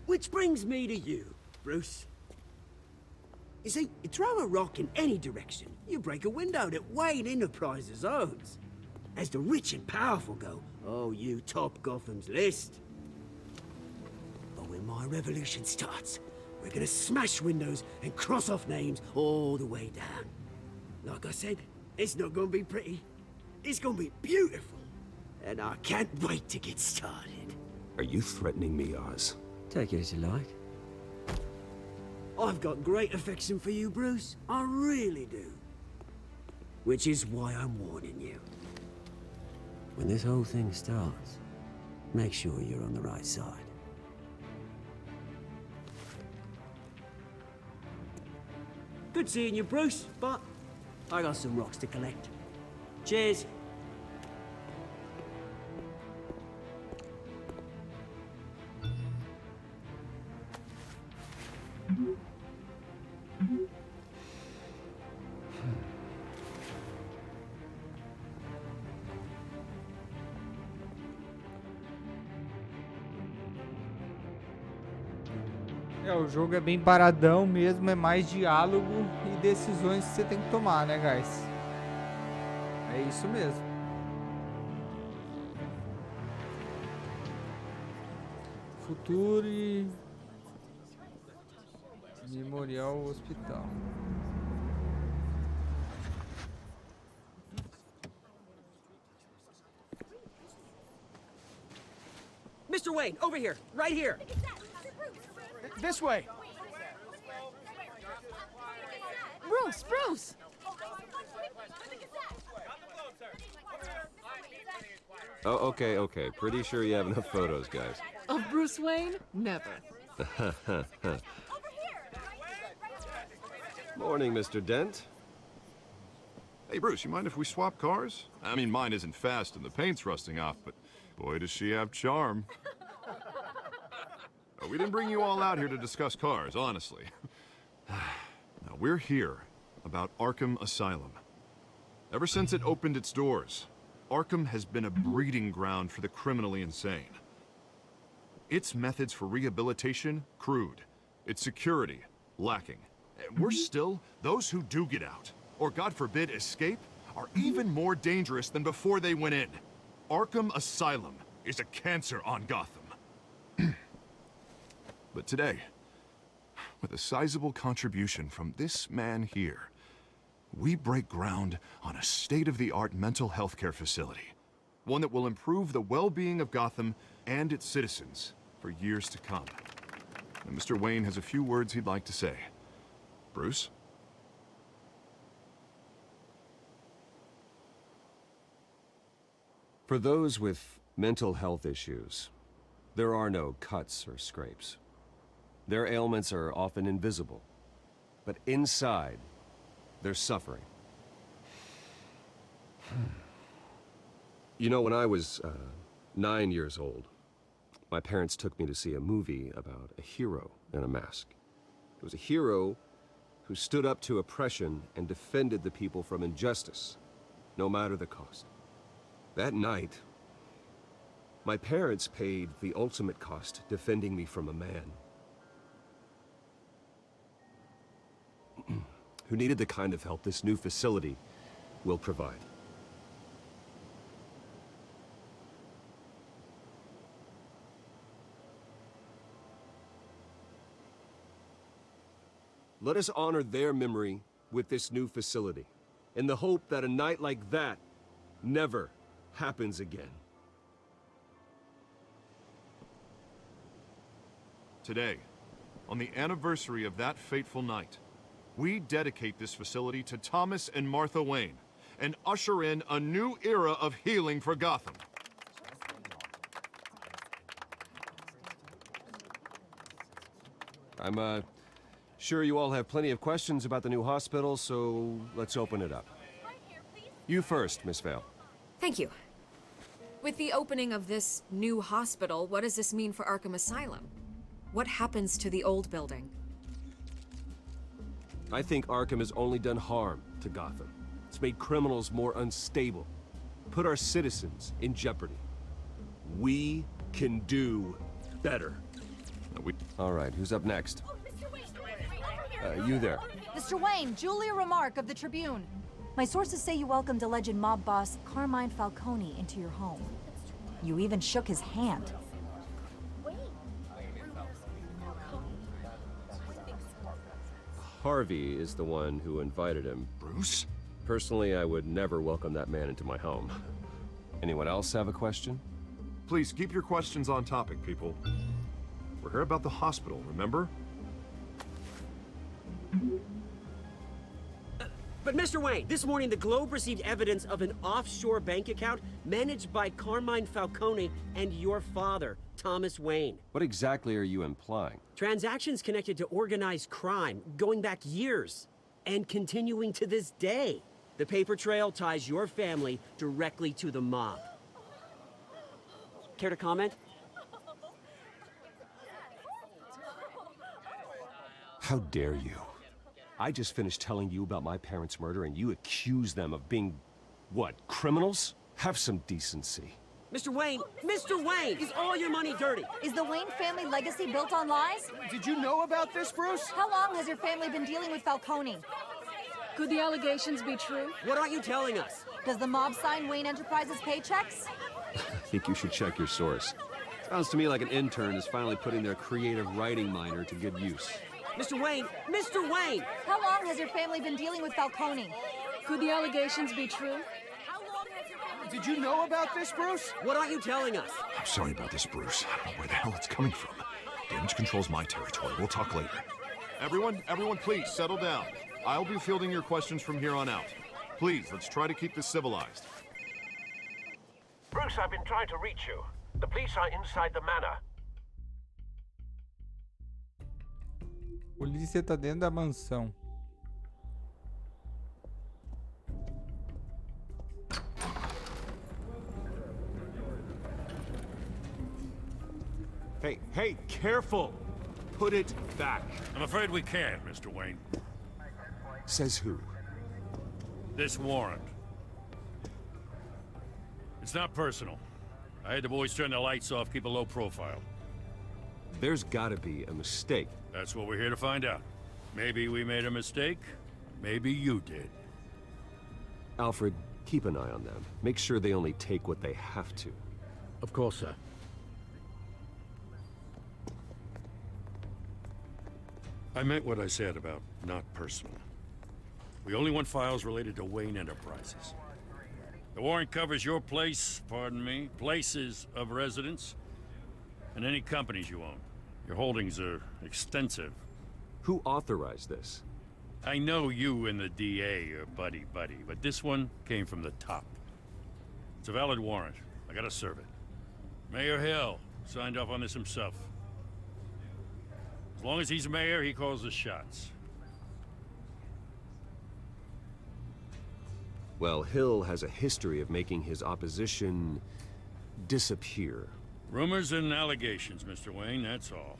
Which brings me to you, Bruce. You see, you throw a rock in any direction, you break a window that Wayne Enterprises owns. As the rich and powerful go, oh, you top Gotham's list. But when my revolution starts, we're gonna smash windows and cross off names all the way down. Like I said, it's not gonna be pretty. It's gonna be beautiful. And I can't wait to get started. Are you threatening me, Oz? Take it as you like. I've got great affection for you, Bruce. I really do. Which is why I'm warning you. When this whole thing starts, make sure you're on the right side. Good seeing you, Bruce, but I got some rocks to collect. Cheers. O jogo é bem paradão mesmo, é mais diálogo e decisões que você tem que tomar, né, guys? É isso mesmo. Futuro e Memorial Hospital. Mr. Wayne, over here, right here. This way. Bruce, Bruce! Oh, okay. Pretty sure you have enough photos, guys. Of Bruce Wayne? Never. Morning, Mr. Dent. Hey, Bruce, you mind if we swap cars? I mean, mine isn't fast and the paint's rusting off, but boy, does she have charm. We didn't bring you all out here to discuss cars, honestly. Now, we're here about Arkham Asylum. Ever since it opened its doors, Arkham has been a breeding ground for the criminally insane. Its methods for rehabilitation, crude. Its security, lacking. And worse still, those who do get out, or God forbid, escape, are even more dangerous than before they went in. Arkham Asylum is a cancer on Gotham. But today, with a sizable contribution from this man here, we break ground on a state-of-the-art mental health care facility. One that will improve the well-being of Gotham and its citizens for years to come. And Mr. Wayne has a few words he'd like to say. Bruce? For those with mental health issues, there are no cuts or scrapes. Their ailments are often invisible, but inside, they're suffering. You know, when I was 9 years old, my parents took me to see a movie about a hero in a mask. It was a hero who stood up to oppression and defended the people from injustice, no matter the cost. That night, my parents paid the ultimate cost defending me from a man who needed the kind of help this new facility will provide. Let us honor their memory with this new facility, in the hope that a night like that never happens again. Today, on the anniversary of that fateful night, we dedicate this facility to Thomas and Martha Wayne and usher in a new era of healing for Gotham. I'm sure you all have plenty of questions about the new hospital, so let's open it up. You first, Miss Vale. Thank you. With the opening of this new hospital, what does this mean for Arkham Asylum? What happens to the old building? I think Arkham has only done harm to Gotham. It's made criminals more unstable, put our citizens in jeopardy. We can do better. All right, who's up next? You there. Mr. Wayne, Julia Remark of the Tribune. My sources say you welcomed alleged mob boss Carmine Falcone into your home. You even shook his hand. Harvey is the one who invited him. Bruce? Personally, I would never welcome that man into my home. Anyone else have a question? Please keep your questions on topic, people. We're here about the hospital, remember? But Mr. Wayne, this morning the Globe received evidence of an offshore bank account managed by Carmine Falcone and your father, Thomas Wayne. What exactly are you implying? Transactions connected to organized crime, going back years, and continuing to this day. The paper trail ties your family directly to the mob. Care to comment? How dare you? I just finished telling you about my parents' murder and you accuse them of being, what, criminals? Have some decency. Mr. Wayne, is all your money dirty? Is the Wayne family legacy built on lies? Did you know about this, Bruce? How long has your family been dealing with Falcone? Could the allegations be true? What aren't you telling us? Does the mob sign Wayne Enterprises paychecks? I think you should check your source. Sounds to me like an intern is finally putting their creative writing minor to good use. Mr. Wayne! How long has your family been dealing with Falcone? Could the allegations be true? Did you know about this, Bruce? What aren't you telling us? I'm sorry about this, Bruce. I don't know where the hell it's coming from. Damage control's my territory. We'll talk later. Everyone, please, settle down. I'll be fielding your questions from here on out. Please, let's try to keep this civilized. Bruce, I've been trying to reach you. The police are inside the manor. Polícia tá dentro da mansão. Hey, careful! Put it back. I'm afraid we can't, Mr. Wayne. Says who? This warrant. It's not personal. I had the boys turn the lights off, keep a low profile. There's gotta be a mistake. That's what we're here to find out. Maybe we made a mistake. Maybe you did. Alfred, keep an eye on them. Make sure they only take what they have to. Of course, sir. I meant what I said about not personal. We only want files related to Wayne Enterprises. The warrant covers your place, pardon me, places of residence, and any companies you own. Your holdings are extensive. Who authorized this? I know you and the DA are buddy-buddy, but this one came from the top. It's a valid warrant. I gotta serve it. Mayor Hill signed off on this himself. As long as he's mayor, he calls the shots. Well, Hill has a history of making his opposition disappear. Rumors and allegations, Mr. Wayne, that's all.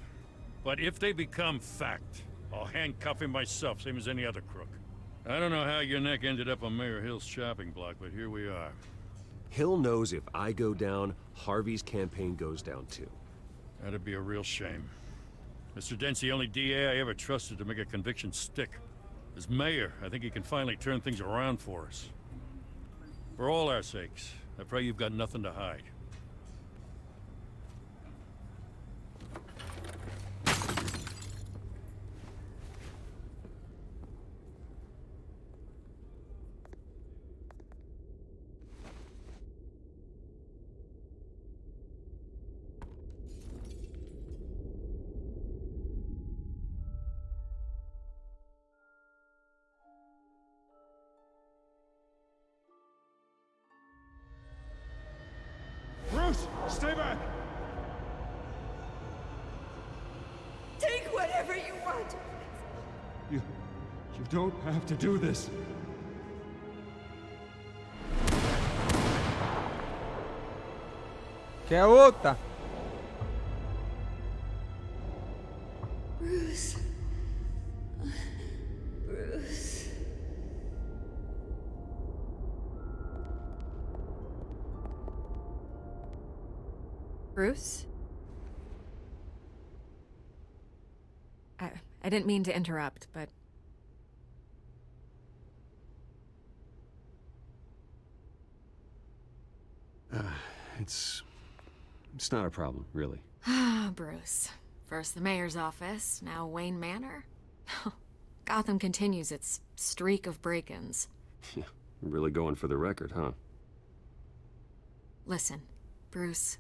But if they become fact, I'll handcuff him myself, same as any other crook. I don't know how your neck ended up on Mayor Hill's chopping block, but here we are. Hill knows if I go down, Harvey's campaign goes down too. That'd be a real shame. Mr. Dent's the only DA I ever trusted to make a conviction stick. As mayor, I think he can finally turn things around for us. For all our sakes, I pray you've got nothing to hide. Bruce, stay back! Take whatever you want. You don't have to do this. Quer outra? Bruce. Bruce. Bruce? I didn't mean to interrupt, but... It's not a problem, really. Ah, Bruce. First the mayor's office, now Wayne Manor. Gotham continues its streak of break-ins. Yeah, really going for the record, huh? Listen, Bruce.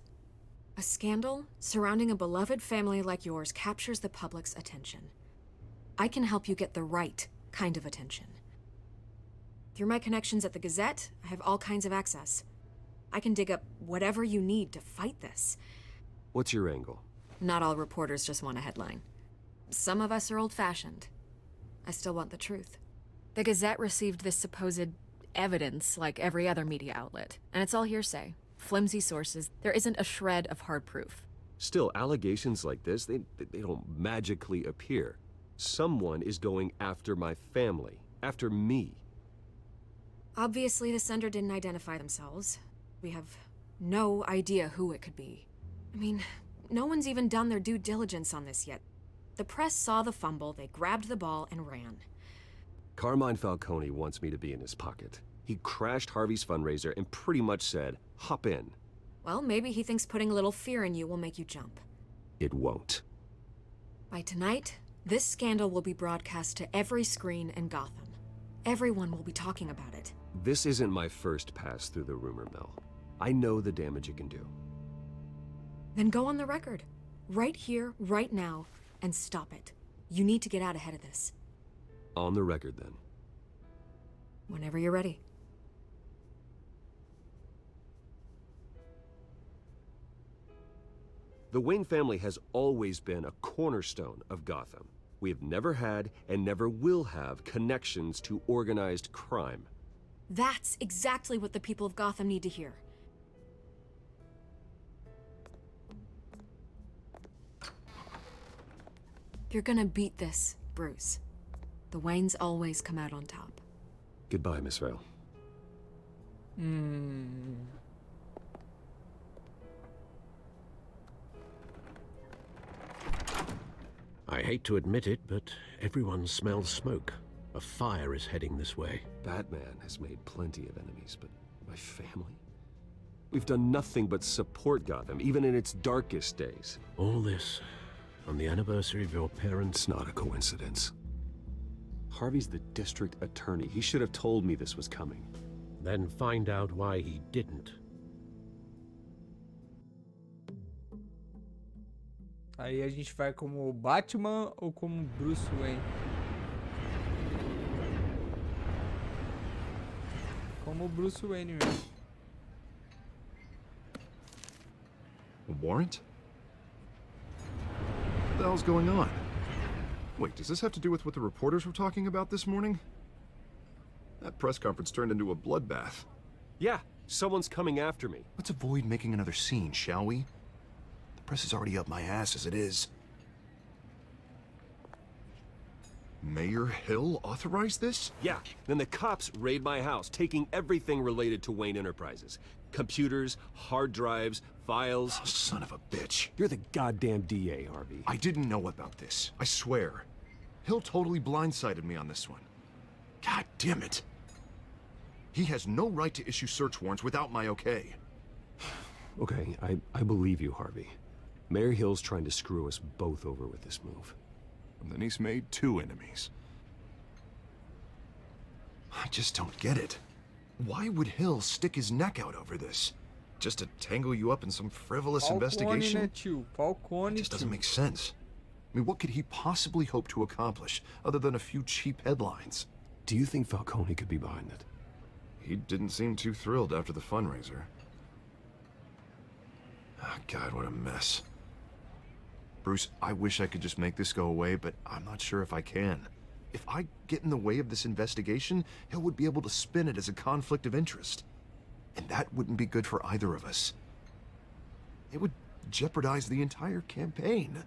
A scandal surrounding a beloved family like yours captures the public's attention. I can help you get the right kind of attention. Through my connections at the Gazette, I have all kinds of access. I can dig up whatever you need to fight this. What's your angle? Not all reporters just want a headline. Some of us are old-fashioned. I still want the truth. The Gazette received this supposed evidence like every other media outlet, and it's all hearsay. Flimsy sources. There isn't a shred of hard proof. Still, allegations like this, they don't magically appear. Someone is going after my family, after me. Obviously, the sender didn't identify themselves. We have no idea who it could be. I mean, no one's even done their due diligence on this yet. The press saw the fumble, they grabbed the ball and ran. Carmine Falcone wants me to be in his pocket. He crashed Harvey's fundraiser and pretty much said, hop in. Well, maybe he thinks putting a little fear in you will make you jump. It won't. By tonight, this scandal will be broadcast to every screen in Gotham. Everyone will be talking about it. This isn't my first pass through the rumor mill. I know the damage it can do. Then go on the record. Right here, right now, and stop it. You need to get out ahead of this. On the record, then. Whenever you're ready. The Wayne family has always been a cornerstone of Gotham. We have never had and never will have connections to organized crime. That's exactly what the people of Gotham need to hear. You're gonna beat this, Bruce. The Waynes always come out on top. Goodbye, Miss Vale. I hate to admit it, but everyone smells smoke. A fire is heading this way. Batman has made plenty of enemies, but my family? We've done nothing but support Gotham, even in its darkest days. All this on the anniversary of your parents' It's not a coincidence. Harvey's the district attorney. He should have told me this was coming. Then find out why he didn't. Aí a gente vai como o Batman ou como Bruce Wayne? Como Bruce Wayne mesmo. A warrant? What the hell's going on? Wait, does this have to do with what the reporters were talking about this morning? That press conference turned into a bloodbath. Yeah, someone's coming after me. Let's avoid making another scene, shall we? The press is already up my ass as it is. Mayor Hill authorized this? Yeah, then the cops raid my house, taking everything related to Wayne Enterprises. Computers, hard drives, files. Oh, son of a bitch. You're the goddamn DA, Harvey. I didn't know about this, I swear. Hill totally blindsided me on this one. God damn it. He has no right to issue search warrants without my okay. Okay, I believe you, Harvey. Mayor Hill's trying to screw us both over with this move. And then he's made 2 enemies. I just don't get it. Why would Hill stick his neck out over this? Just to tangle you up in some frivolous investigation? Né, tio? Falcone, It just doesn't tio. make sense. I mean, what could he possibly hope to accomplish other than a few cheap headlines? Do you think Falcone could be behind it? He didn't seem too thrilled after the fundraiser. Oh, God, what a mess. Bruce, I wish I could just make this go away, but I'm not sure if I can. If I get in the way of this investigation, Hill would be able to spin it as a conflict of interest. And that wouldn't be good for either of us. It would jeopardize the entire campaign.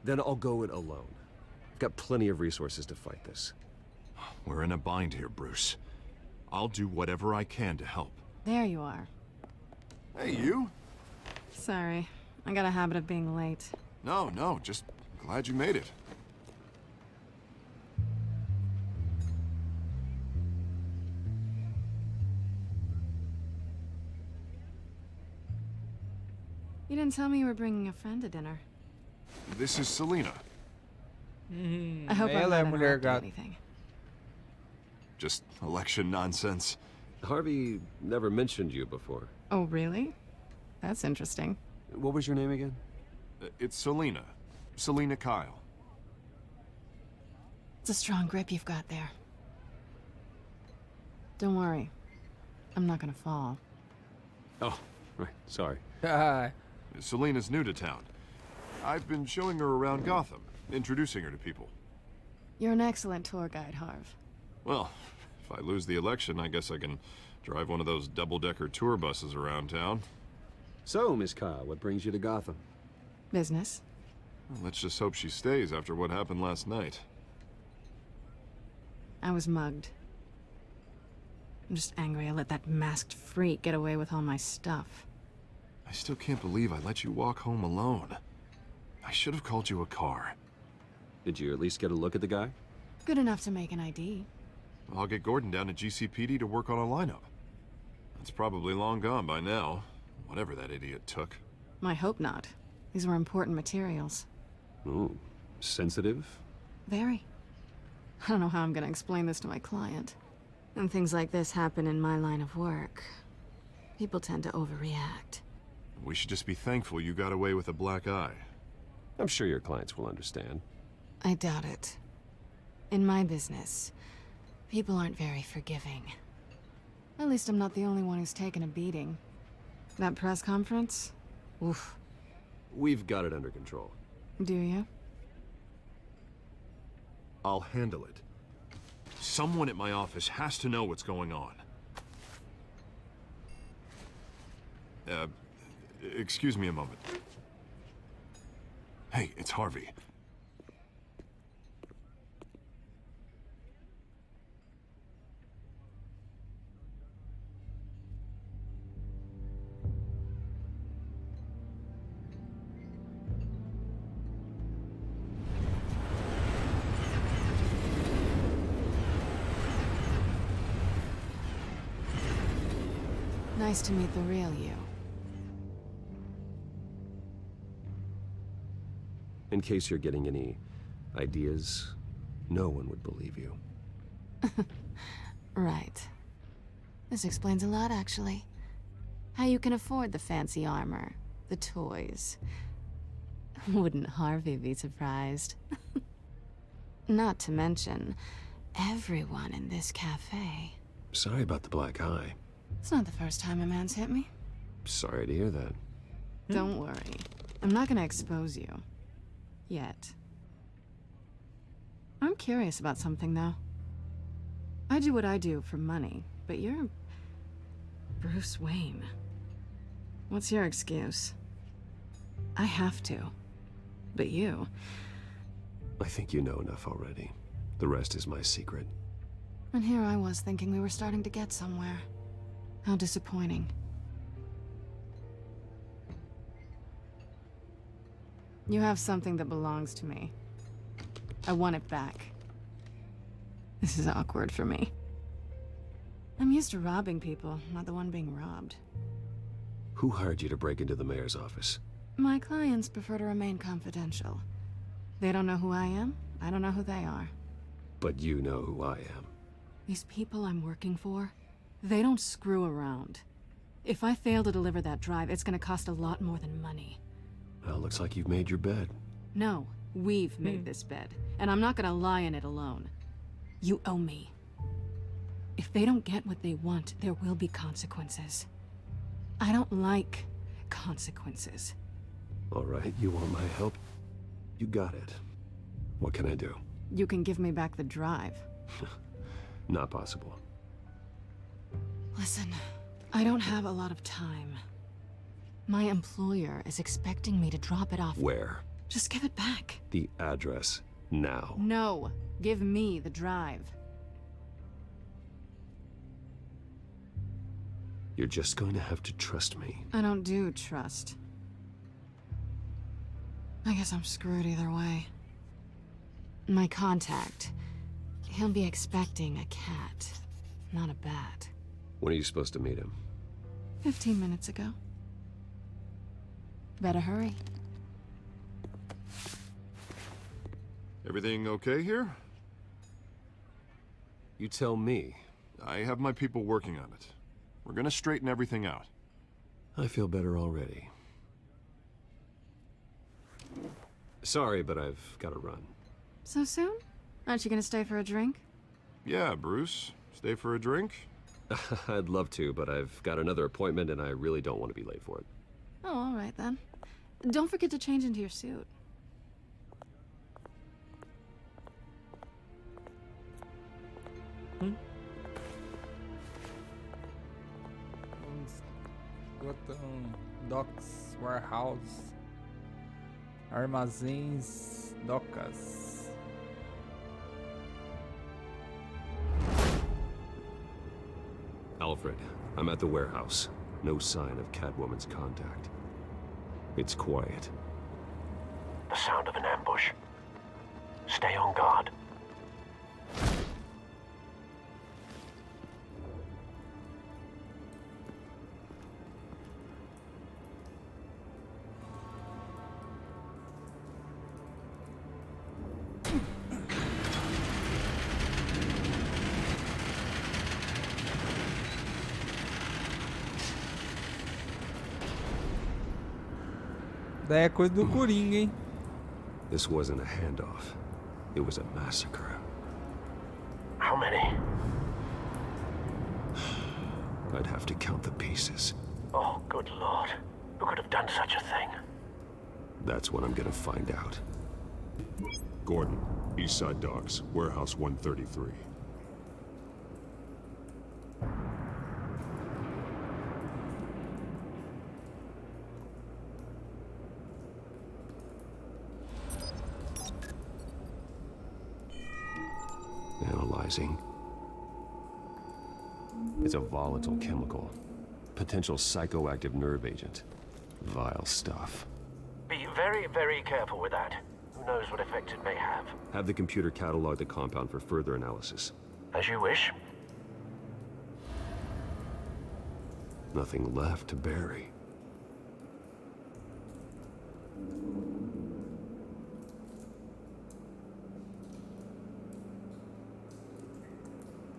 Then I'll go it alone. I've got plenty of resources to fight this. We're in a bind here, Bruce. I'll do whatever I can to help. There you are. Hey, you? Sorry. I got a habit of being late. No, just glad you made it. You didn't tell me you were bringing a friend to dinner. This is Selena. I hope I'm Ela not é a mulher interrupting gato. anything. Just election nonsense. Harvey never mentioned you before. Oh, really? That's interesting. What was your name again? It's Selena. Selena Kyle. It's a strong grip you've got there. Don't worry. I'm not gonna fall. Oh, right. Sorry. Selena's new to town. I've been showing her around Gotham, introducing her to people. You're an excellent tour guide, Harv. Well, if I lose the election, I guess I can drive one of those double-decker tour buses around town. So, Miss Kyle, what brings you to Gotham? Business. Well, let's just hope she stays after what happened last night. I was mugged. I'm just angry I let that masked freak get away with all my stuff. I still can't believe I let you walk home alone. I should have called you a car. Did you at least get a look at the guy? Good enough to make an ID. I'll get Gordon down at GCPD to work on a lineup. It's probably long gone by now, whatever that idiot took. I hope not. These were important materials. Ooh, sensitive? Very. I don't know how I'm gonna explain this to my client. And things like this happen in my line of work. People tend to overreact. We should just be thankful you got away with a black eye. I'm sure your clients will understand. I doubt it. In my business, people aren't very forgiving. At least I'm not the only one who's taken a beating. That press conference? Oof. We've got it under control. Do you? I'll handle it. Someone at my office has to know what's going on. Excuse me a moment. Hey, it's Harvey. Nice to meet the real you. In case you're getting any ideas, no one would believe you. Right. This explains a lot, actually. How you can afford the fancy armor, the toys. Wouldn't Harvey be surprised? Not to mention, everyone in this cafe. Sorry about the black eye. It's not the first time a man's hit me. Sorry to hear that. Don't worry. I'm not gonna expose you. Yet. I'm curious about something, though. I do what I do for money, but you're... Bruce Wayne. What's your excuse? I have to. But you... I think you know enough already. The rest is my secret. And here I was thinking we were starting to get somewhere. How disappointing. You have something that belongs to me. I want it back. This is awkward for me. I'm used to robbing people, not the one being robbed. Who hired you to break into the mayor's office? My clients prefer to remain confidential. They don't know who I am, I don't know who they are. But you know who I am. These people I'm working for, they don't screw around. If I fail to deliver that drive, it's gonna cost a lot more than money. Well, looks like you've made your bed. No, we've made this bed, and I'm not gonna lie in it alone. You owe me. If they don't get what they want, there will be consequences. I don't like consequences. All right, you want my help? You got it. What can I do? You can give me back the drive. Not possible. Listen, I don't have a lot of time. My employer is expecting me to drop it off. Where? Just give it back. The address, now. No, give me the drive. You're just going to have to trust me. I don't do trust. I guess I'm screwed either way. My contact, he'll be expecting a cat, not a bat. When are you supposed to meet him? 15 minutes ago. Better hurry. Everything okay here? You tell me. I have my people working on it. We're gonna straighten everything out. I feel better already. Sorry, but I've got to run. So soon? Aren't you gonna stay for a drink? Yeah, Bruce. Stay for a drink? I'd love to, but I've got another appointment and I really don't want to be late for it. Oh, all right then. Don't forget to change into your suit. Docks, warehouse, armazéns, docas. Alfred, I'm at the warehouse. No sign of Catwoman's contact. It's quiet. The sound of an ambush. Stay on guard. Daí é coisa do Coringa, hein? This wasn't a handoff. It was a massacre. How many? I'd have to count the pieces. Oh, good lord. Who could have done such a thing? That's what I'm gonna find out. Gordon, Eastside Docks, Warehouse 133. Analyzing. It's a volatile chemical. Potential psychoactive nerve agent. Vile stuff. Be very, very careful with that. Who knows what effect it may have. Have the computer catalog the compound for further analysis. As you wish. Nothing left to bury.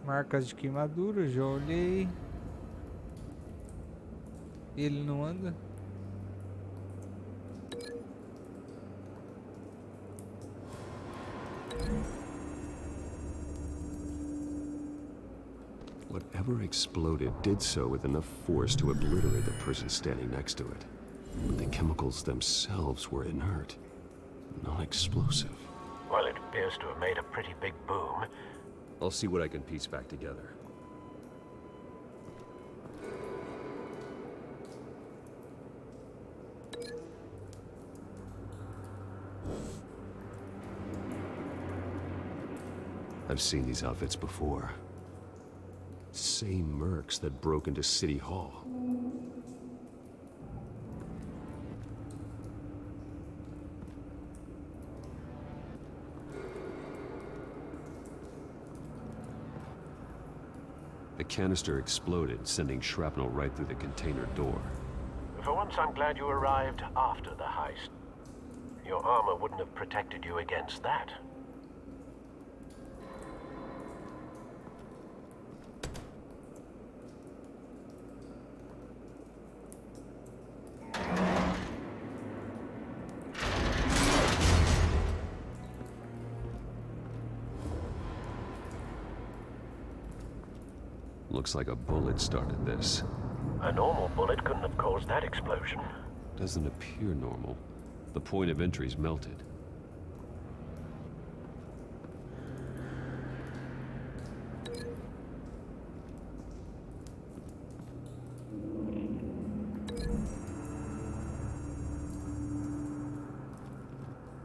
Marcas de queimadura, já olhei. Ele não anda? Whatever exploded did so with enough force to obliterate the person standing next to it. But the chemicals themselves were inert, non-explosive. Well, it appears to have made a pretty big boom. I'll see what I can piece back together. I've seen these outfits before. Same mercs that broke into City Hall. The canister exploded, sending shrapnel right through the container door. For once, I'm glad you arrived after the heist. Your armor wouldn't have protected you against that. Looks like a bullet started this. A normal bullet couldn't have caused that explosion. Doesn't appear normal. The point of entry's melted.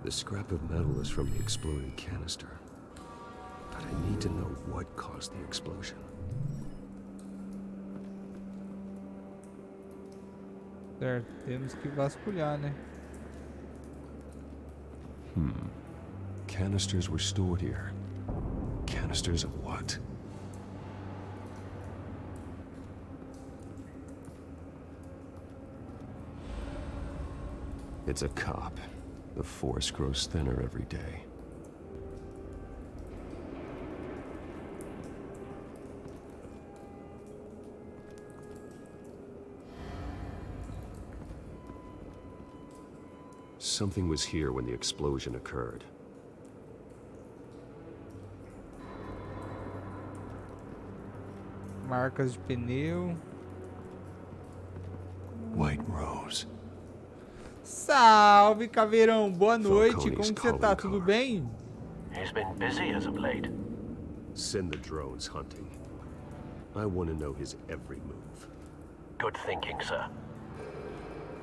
The scrap of metal is from the exploded canister. But I need to know what caused the explosion. Certo, temos que vasculhar, né? Canisters were stored here. Canisters of what? It's a cop. The force grows thinner every day. Something was here when the explosion occurred. Marcas de pneu. White Rose. Salve, Caveirão. Boa noite. Como que você tá? Tudo bem? He's been busy as of late. Send the drones hunting. I want to know his every move. Good thinking, sir.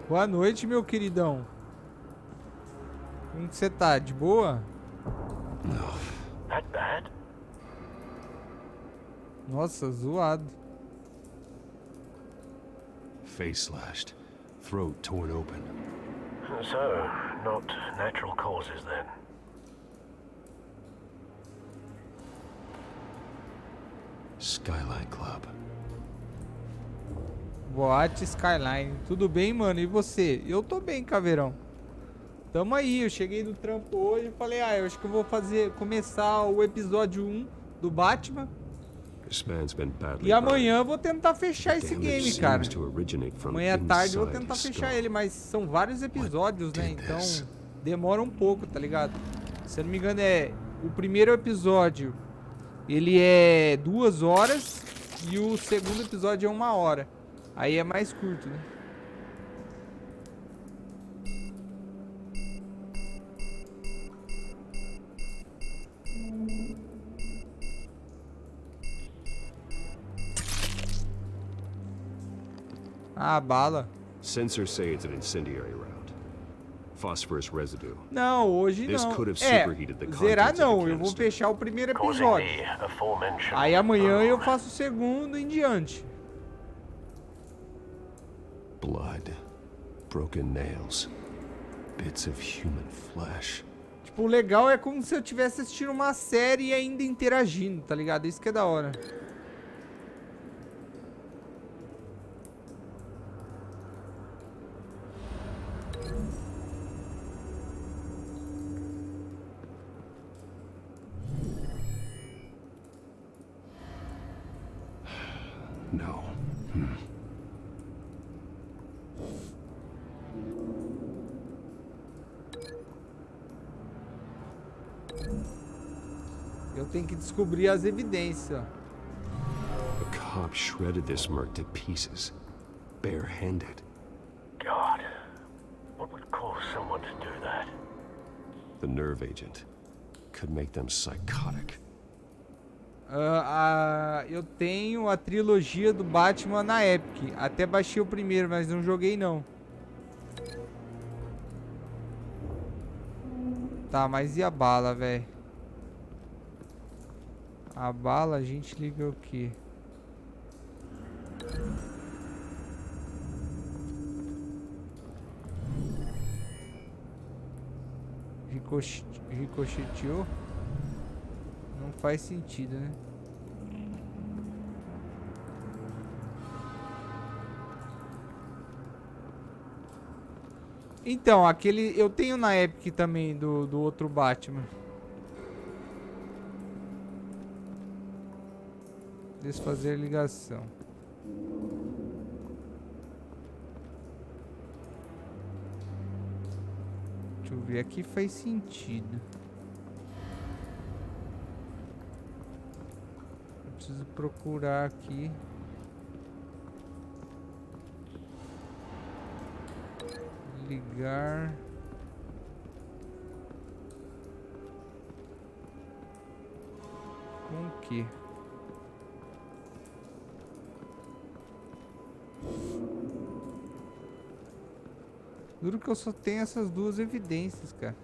Boa noite, meu queridão. Como que você tá? De boa? That bad? Nossa, zoado. Face slashed. Throat torn open. So, not natural causes then. Skyline Club. Boate Skyline. Tudo bem, mano? E você? Eu tô bem, Caveirão. Tamo aí, eu cheguei do trampo hoje e falei, eu acho que eu vou começar o episódio 1 do Batman. E amanhã eu vou tentar fechar esse game, cara. Amanhã à tarde eu vou tentar fechar ele, mas são vários episódios, né? Então demora um pouco, tá ligado? Se eu não me engano o primeiro episódio, ele é 2 horas e o segundo episódio é 1 hora. Aí é mais curto, né? Ah, bala. Sensors say it's an incendiary round. Phosphorus residue. Não, hoje não. Zerar não, eu vou fechar o primeiro episódio. Aí amanhã eu faço o segundo em diante. Blood, broken nails, bits of human flesh. Tipo, o legal é como se eu estivesse assistindo uma série e ainda interagindo, tá ligado? Isso que é da hora. No. Eu tenho que descobrir as evidências. A cop shredded this merc to pieces, bare-handed. God, what would cause someone to do that? The nerve agent could make them psychotic. Eu tenho a trilogia do Batman na Epic. Até baixei o primeiro, mas não joguei não. Tá, mas e a bala, velho? A bala a gente liga o quê? Ricocheteou? Não faz sentido, né? Então, aquele eu tenho na Epic também do outro Batman. Desfazer ligação. Deixa eu ver, aqui faz sentido. Eu preciso procurar aqui. Ligar. Com o quê? Duro que eu só tenho essas duas evidências, cara.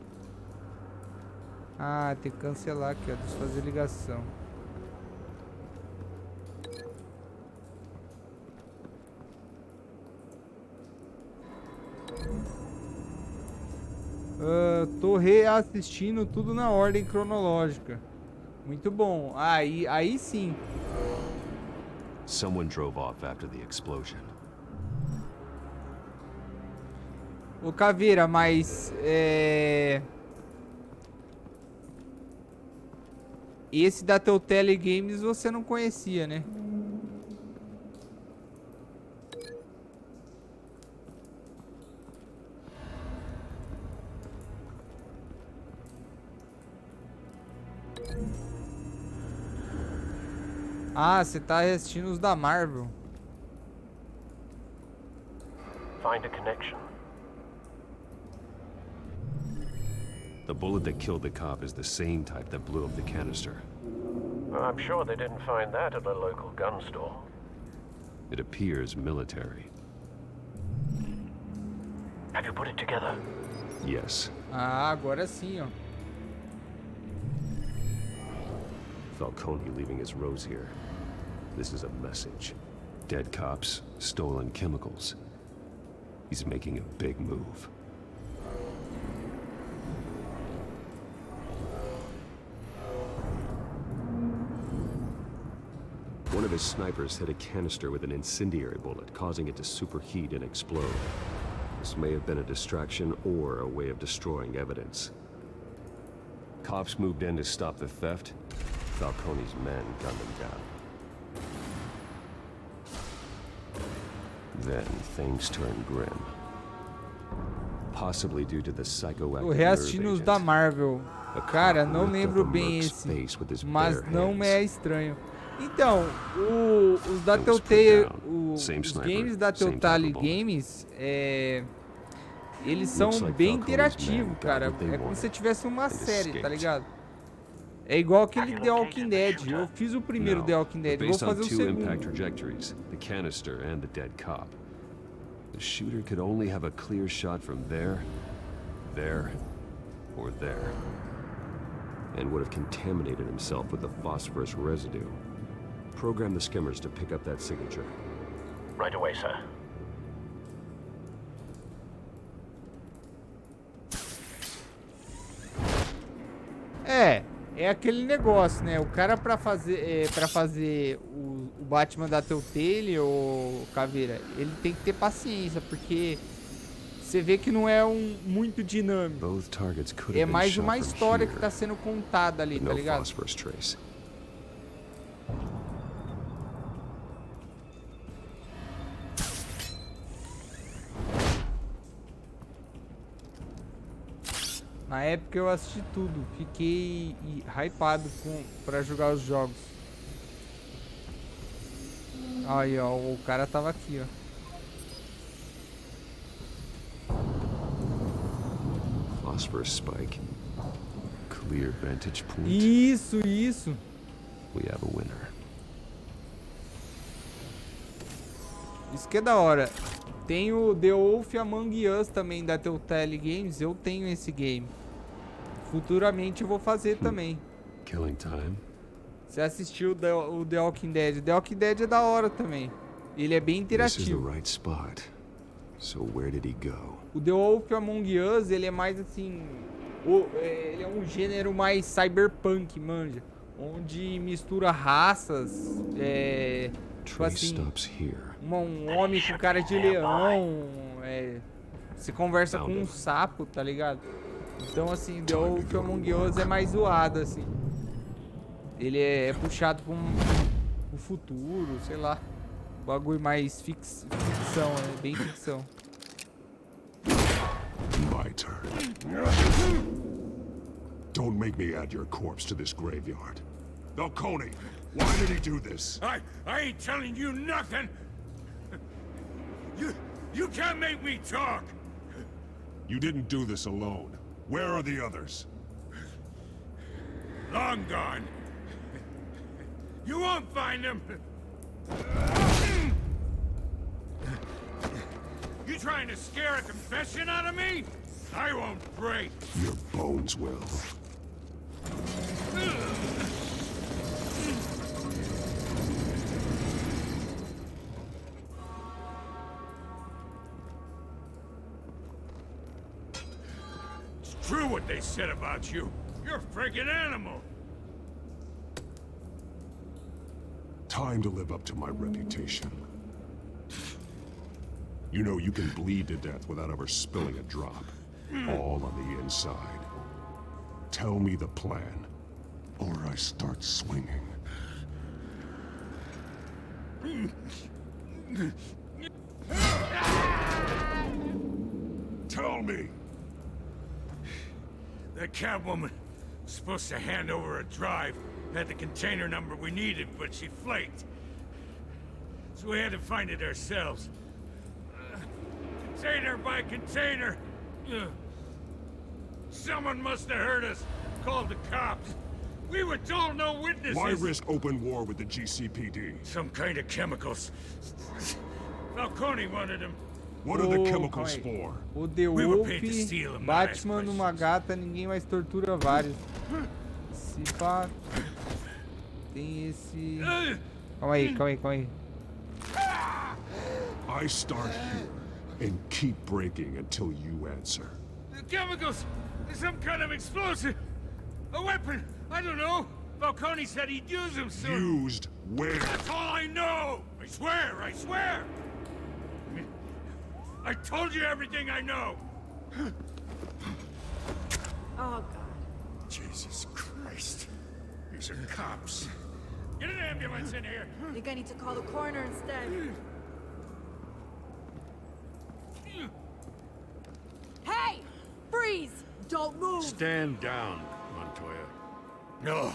Ah, tem que cancelar aqui, ó. Desfazer ligação. Tô reassistindo tudo na ordem cronológica. Muito bom. Aí sim. Someone drove off after the explosion. Ô Caveira, mas esse da Telltale Games você não conhecia, né? Ah, você tá assistindo os da Marvel. Find a connection. The bullet that killed the cop is the same type that blew up the canister. I'm sure they didn't find that at a local gun store. It appears military. Have you put it together? Yes. Ah, agora sim, ó. Falcone leaving his rose here. This is a message. Dead cops, stolen chemicals. He's making a big move. One of his snipers hit a canister with an incendiary bullet, causing it to superheat and explode. This may have been a distraction or a way of destroying evidence. Cops moved in to stop the theft. Falcone's men gunned them down. Then things turned grim. Possibly due to the psychoactive Tô reassistindo os da Marvel. Cara, não lembro bem esse, mas não é estranho. Então, os da Telltale, os games da Telltale Games, eles são bem interativos, cara. É como se você tivesse uma série, tá ligado? É igual aquele The Walking Dead. Eu fiz o primeiro The Walking Dead, vou fazer o segundo. The canister and the dead cop. The shooter could only have a clear shot from there, or there, and would have contaminated himself with the phosphorus residue. Program the skimmers to pick up that signature. Right away, sir. É aquele negócio, né? O cara pra fazer o Batman da Telltale, ou Caveira, ele tem que ter paciência, porque você vê que não é muito dinâmico. É mais uma história que tá sendo contada ali, tá ligado? Na época eu assisti tudo. Fiquei hypado pra jogar os jogos. Aí, ó. O cara tava aqui, ó. Phosphorus spike. Clear vantage point. Isso. We have a winner. Isso que é da hora. Tem o The Wolf Among Us também da Telltale Games. Eu tenho esse game. Futuramente eu vou fazer também. Killing time. Você assistiu o The Walking Dead? The Walking Dead é da hora também. Ele é bem interativo. This is the right spot. So where did he go? O The Wolf Among Us, ele é mais assim... ele é um gênero mais cyberpunk, manja. Onde mistura raças, tipo assim, um homem com cara de leão, se conversa com um sapo, tá ligado? Então assim, The Wolf Among Us é mais zoado, assim. Ele é puxado pra um futuro, sei lá. Bagulho mais ficção, bem ficção. My turn. Don't make me add your corpse to this graveyard. Falcone, why did he do this? I ain't telling you nothing. You can't make me talk. You didn't do this alone. Where are the others? Long gone. You won't find them. You trying to scare a confession out of me? I won't break. Your bones will. It's true what they said about you. You're a freaking animal. Time to live up to my reputation. You know you can bleed to death without ever spilling a drop. All on the inside. Tell me the plan, or I start swinging. Tell me! That Catwoman was supposed to hand over a drive. Had the container number we needed, but she flaked. So we had to find it ourselves. Container by container. Someone must have heard us. Called the cops. We were told no witnesses. Why risk open war with the GCPD? Some kind of chemicals. Falcone wanted them. What are the chemicals for? O The Wolf, Batman numa gata, ninguém mais tortura vários. Se pá... Tem esse... Calma aí. I start here and keep breaking until you answer. The chemicals! Some kind of explosive! A weapon! I don't know! Falcone said he'd use them soon! Used where? That's all I know! I swear! I told you everything I know! Oh, God. Jesus Christ. These are cops. Get an ambulance in here! I think I need to call the coroner instead. Hey! Freeze! Don't move! Stand down, Montoya. No.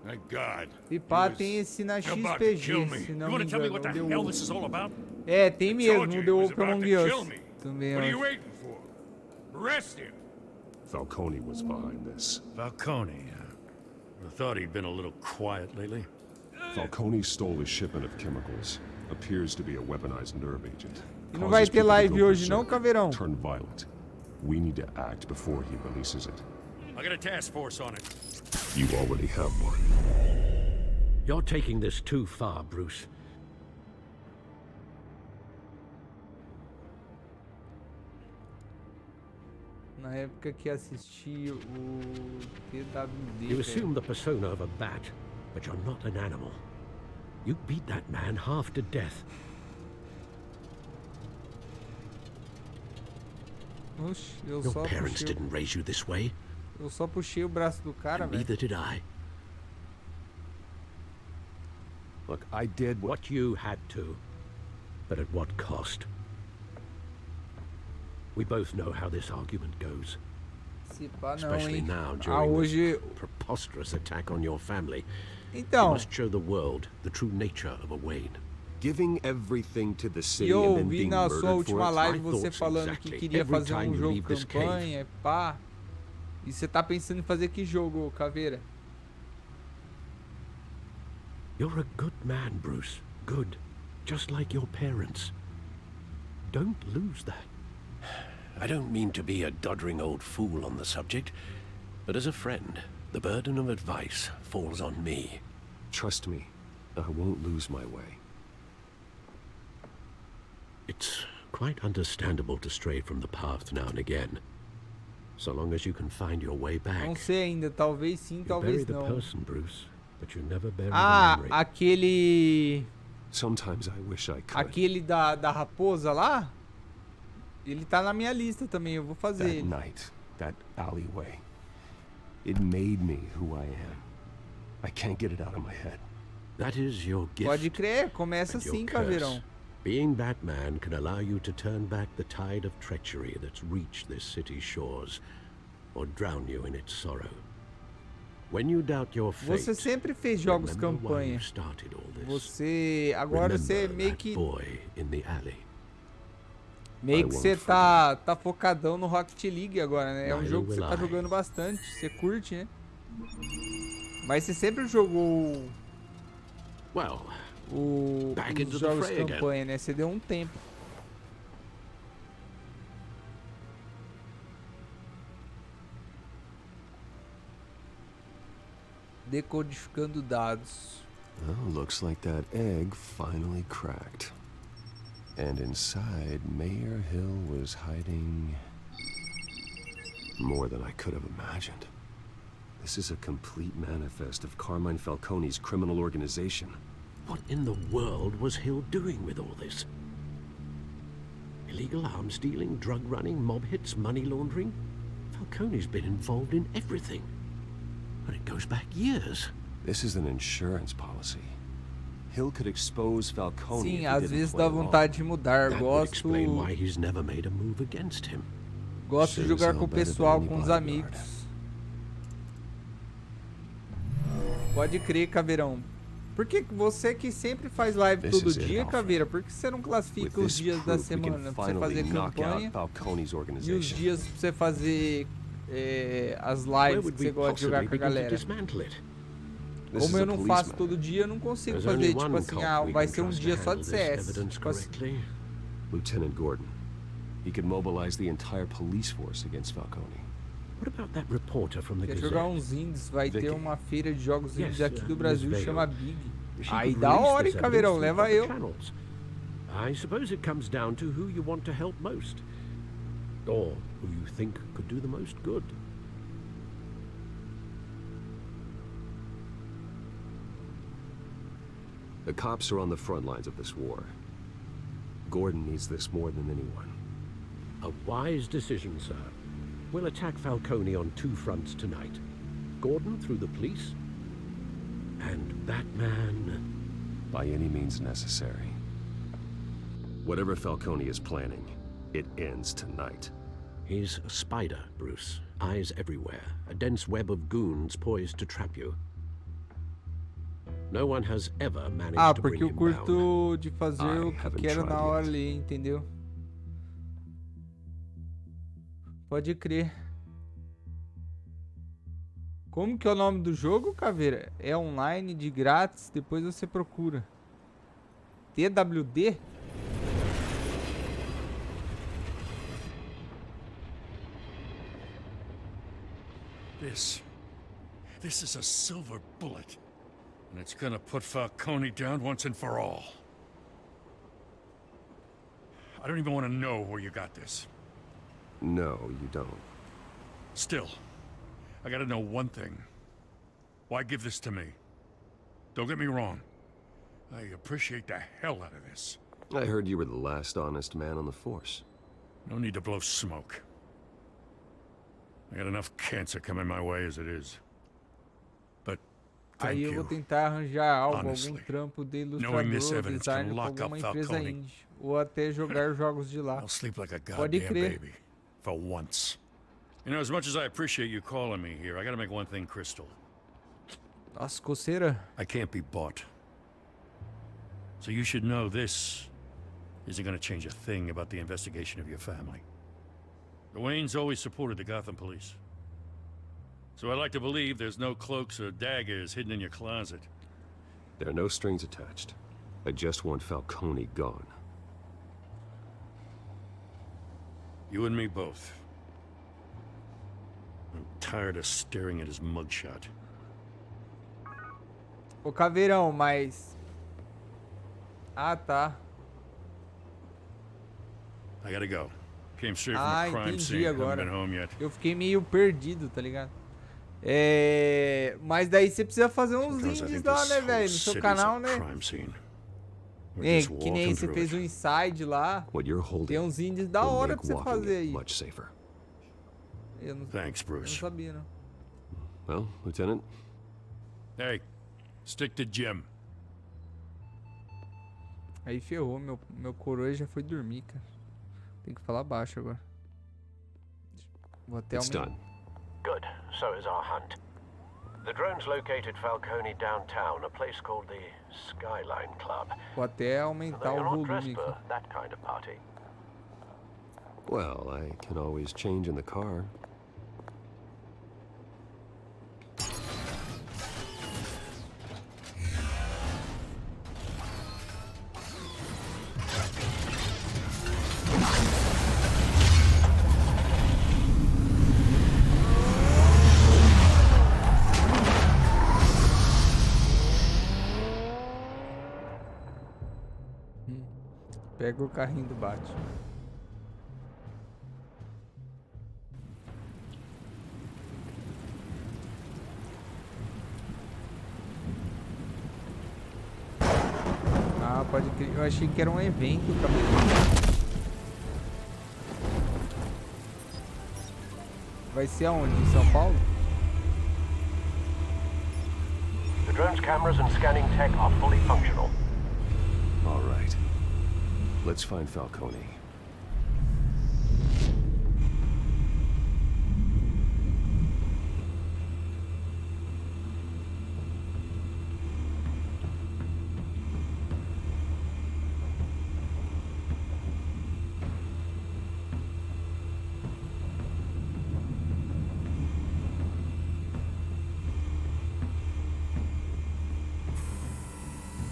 Thank God. E pá, tem esse na XPG, se não me engano. What the hell this is all about? É, tem mesmo, o The Wolf Among Us. Também, What are you waiting for? Arrest him! Falcone was behind this. Falcone, I thought he'd been a little quiet lately. Falcone stole a shipment of chemicals. Appears to be a weaponized nerve agent. E não vai ter live hoje não, Caveirão? Turn violent. We need to act before he releases it. I got a task force on it. You already have one. You're taking this too far, Bruce. Na época que assisti o TWD. You assume the persona of a bat, but you're not an animal. You beat that man half to death. Oxe, eu Your só parents puxei... didn't raise you this way. Eu só puxei o braço do cara, velho. Neither did I. Look, I did what you had to, but at what cost? We both know how this argument goes. Se pá não, Especially hein? now Ah, during hoje... this preposterous attack on your family. You Então, must show the world the true nature of a Wayne. Giving everything to the e city eu and then ouvi being na murdered sua última for it? live My você thoughts falando exactly. que queria Every fazer time um you jogo leave this campanha, pá. E você tá pensando em fazer que jogo, Caveira? You're a good man, Bruce. Good. Just like your parents. Don't lose that. I don't mean to be a doddering old fool on the subject, but as a friend, the burden of advice falls on me. Trust me, I won't lose my way. It's quite understandable to stray from the path now and again. So long as you can find your way back. Não sei ainda, talvez sim, You talvez bury the não. person, Bruce, but you never bury Ah, the memory. aquele... Sometimes I wish I could. Aquele da raposa lá, ele tá na minha lista também, eu vou fazer That ele. night, that alleyway, it made me who I am. I can't get it out of my head. That is your gift. Pode crer, começa and your assim, curse. Caveirão. Being Batman can allow you to turn back the tide of treachery that's reached this city's shores, or drown you in its sorrow. When you doubt your fate, Você sempre fez jogos remember why you campanha. started all this. Você agora você Remember meio that que boy in the alley. você tá focadão no Rocket League agora, né? É um Neither jogo que você will tá I. jogando bastante, você curte, né? Mas você sempre jogou Well, os back into the jogos fray again. campanha, né? Você deu um tempo. Decodificando dados. Well, looks like that egg finally cracked. And inside, Mayor Hill was hiding more than I could have imagined. This is a complete manifest of Carmine Falcone's criminal organization. What in the world was Hill doing with all this? Illegal arms dealing, drug running, mob hits, money laundering? Falcone's been involved in everything. And it goes back years. This is an insurance policy. Hill could expose Falcone. Sim, if he às didn't vezes play dá along. vontade de mudar. That would explain why he's never made a move against him. Gosto de Sure as jogar hell com o better than pessoal, any com os bodyguard. amigos. Pode crer, Caveirão. Por que você que sempre faz live This todo is it, dia, Alfred. Caveira? Por que você não classifica With os this dias da proof, we can semana pra você finally fazer knock campanha out Falcone's e os organization. dias pra você fazer as Where lives would que você we gosta de jogar possibly com a begin to galera? dismantle it? This Como is eu a não police faço matter. todo dia, eu não consigo There's fazer, only tipo one assim, cult we vai can ser um trust dia to só de handle this CS. evidence Tipo assim, correctly. Lieutenant Gordon. He could mobilize the entire police force against Falcone. What about that reporter from the quer Gazette? jogar uns indies, vai ter Vicky. uma feira de jogos indies Yes, aqui do Miss Brasil, Vale. chama Big. She Aí could da release hora, this hein, Caveirão? evidence Leva through eu. proper channels. I suppose it comes down to who you want to help most. Or who you think could do the most good. The cops are on the front lines of this war. Gordon needs this more than anyone. A wise decision, sir. We'll attack Falcone on two fronts tonight. Gordon through the police, and Batman... By any means necessary. Whatever Falcone is planning, it ends tonight. He's a spider, Bruce. Eyes everywhere. A dense web of goons poised to trap you. No one has ever managed Ah, to porque bring eu him curto de fazer I o que haven't quero tried na hora yet. ali, entendeu? Pode crer. Como que é o nome do jogo, Caveira? É online, de grátis, depois você procura. TWD? This is a silver bullet. And it's gonna put Falcone down once and for all. I don't even want to know where you got this. No, you don't. Still, I gotta know one thing. Why give this to me? Don't get me wrong. I appreciate the hell out of this. I heard you were the last honest man on the force. No need to blow smoke. I got enough cancer coming my way as it is. But thank Aí eu vou you. tentar arranjar algo, algum Honestly, trampo de knowing this ilustrador, evidence designer can com lock up alguma empresa Falcone. indie. Ou até jogar jogos de lá. I'll sleep like a Pode goddamn crer. baby. For once. You know, as much as I appreciate you calling me here, I gotta make one thing crystal. Nossa, coceira. I can't be bought. So you should know this isn't gonna change a thing about the investigation of your family. The Waynes always supported the Gotham police. So I like to believe there's no cloaks or daggers hidden in your closet. There are no strings attached. I just want Falcone gone. You and me both. I'm tired of staring at his mugshot. Ô, Caveirão, mas... Ah, tá. I gotta go. Came straight from the crime entendi scene. Haven't agora. been home yet. Eu fiquei meio perdido, tá ligado? Mas daí você precisa fazer uns indies lá, né, velho? No seu canal, né? Que nem você fez um inside lá. Tem uns indies da hora pra você fazer aí. Eu não, Thanks, Bruce. Eu não sabia, não. Well, Lieutenant? Hey, stick to Jim. Aí ferrou, meu coroa já foi dormir, cara. Tem que falar baixo agora. Vou até aumentar. Good. So is our hunt. The drones located Falcone downtown, a place called the Skyline Club. Vou até aumentar o volume aqui. That kind of party. Well, I can always change in the car. Pega o carrinho do Batman. Ah, pode crer. Eu achei que era um evento, cabelo. Vai ser aonde? Em São Paulo? The drone's cameras and scanning tech are fully functional. All right. Let's find Falcone.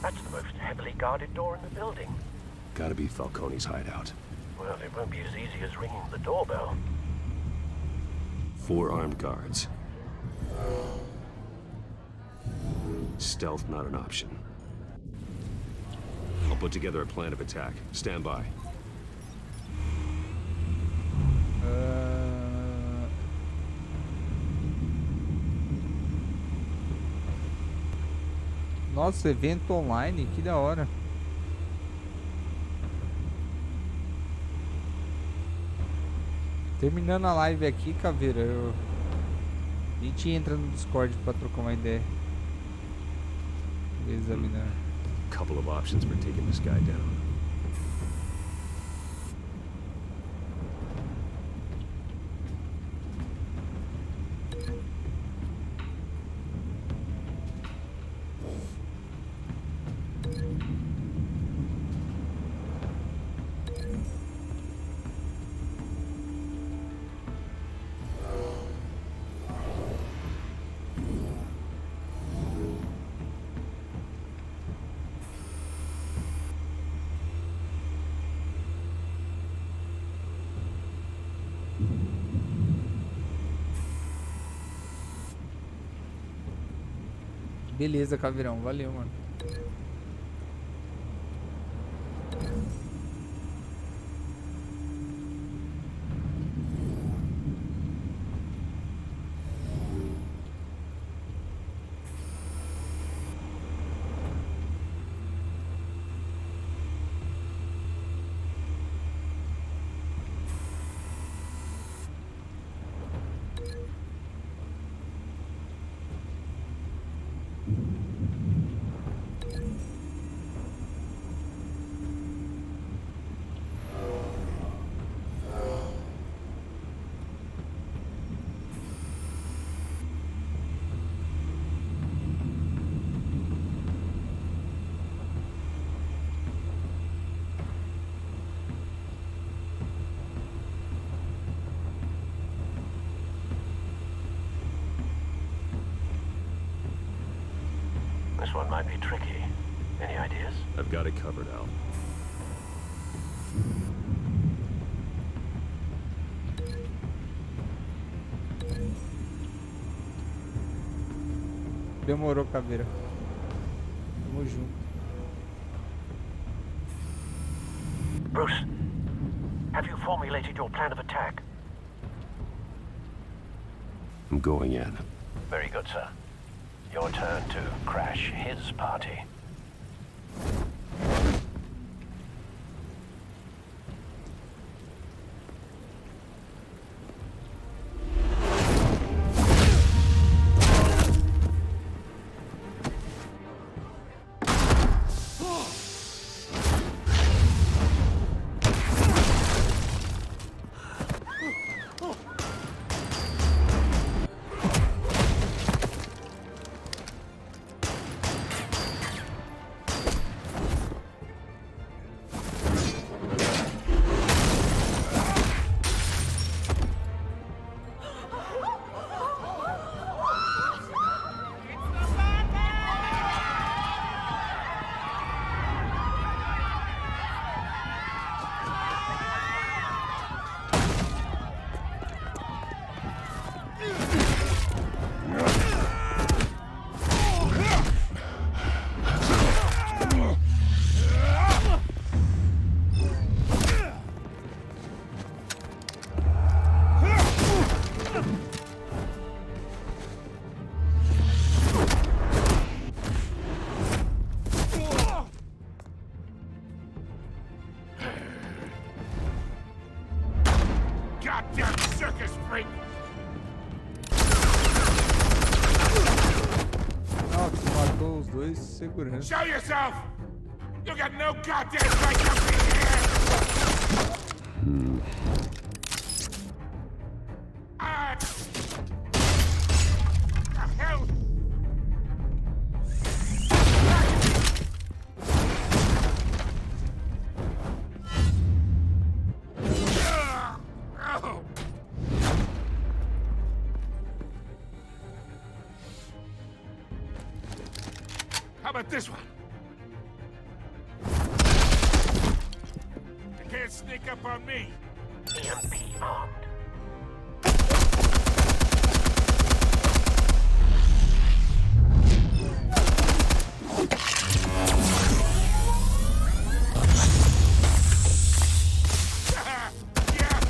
That's the most heavily guarded door in the building. Gotta be Falcone's hideout. Well, it won't be as easy as ringing the doorbell. 4 armed guards. Stealth not an option. I'll put together a plan of attack. Stand by. Nossa, evento online, que da hora. Terminando a live aqui, Caveira, a gente entra no Discord pra trocar uma ideia. Examinar. Couple of options for taking this guy down. Beleza, Caveirão. Valeu, mano. This one might be tricky. Any ideas? I've got it covered, Al. Demorou, Caveira. Tamo junto. Bruce, have you formulated your plan of attack? I'm going in. Very good, sir. Your turn to crash his party. Goddamn circus freak! Nossa, matou os dois seguranças. Show yourself! You got no goddamn right to be here! The hell? How about this one? You can't sneak up on me. EMP armed. Yeah.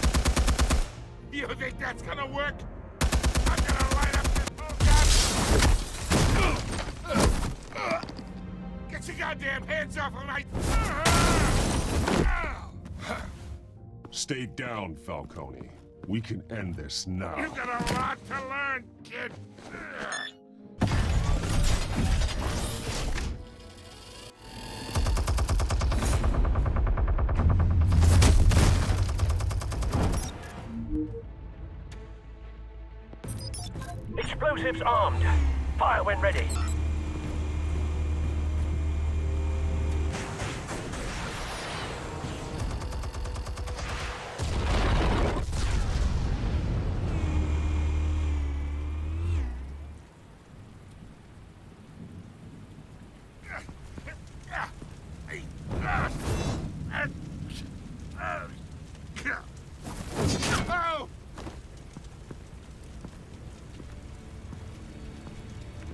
You think that's gonna work? I'm gonna light up this bullshit. Get your goddamn hands off of my... Stay down, Falcone. We can end this now. You got a lot to learn, kid. Explosives armed. Fire when ready.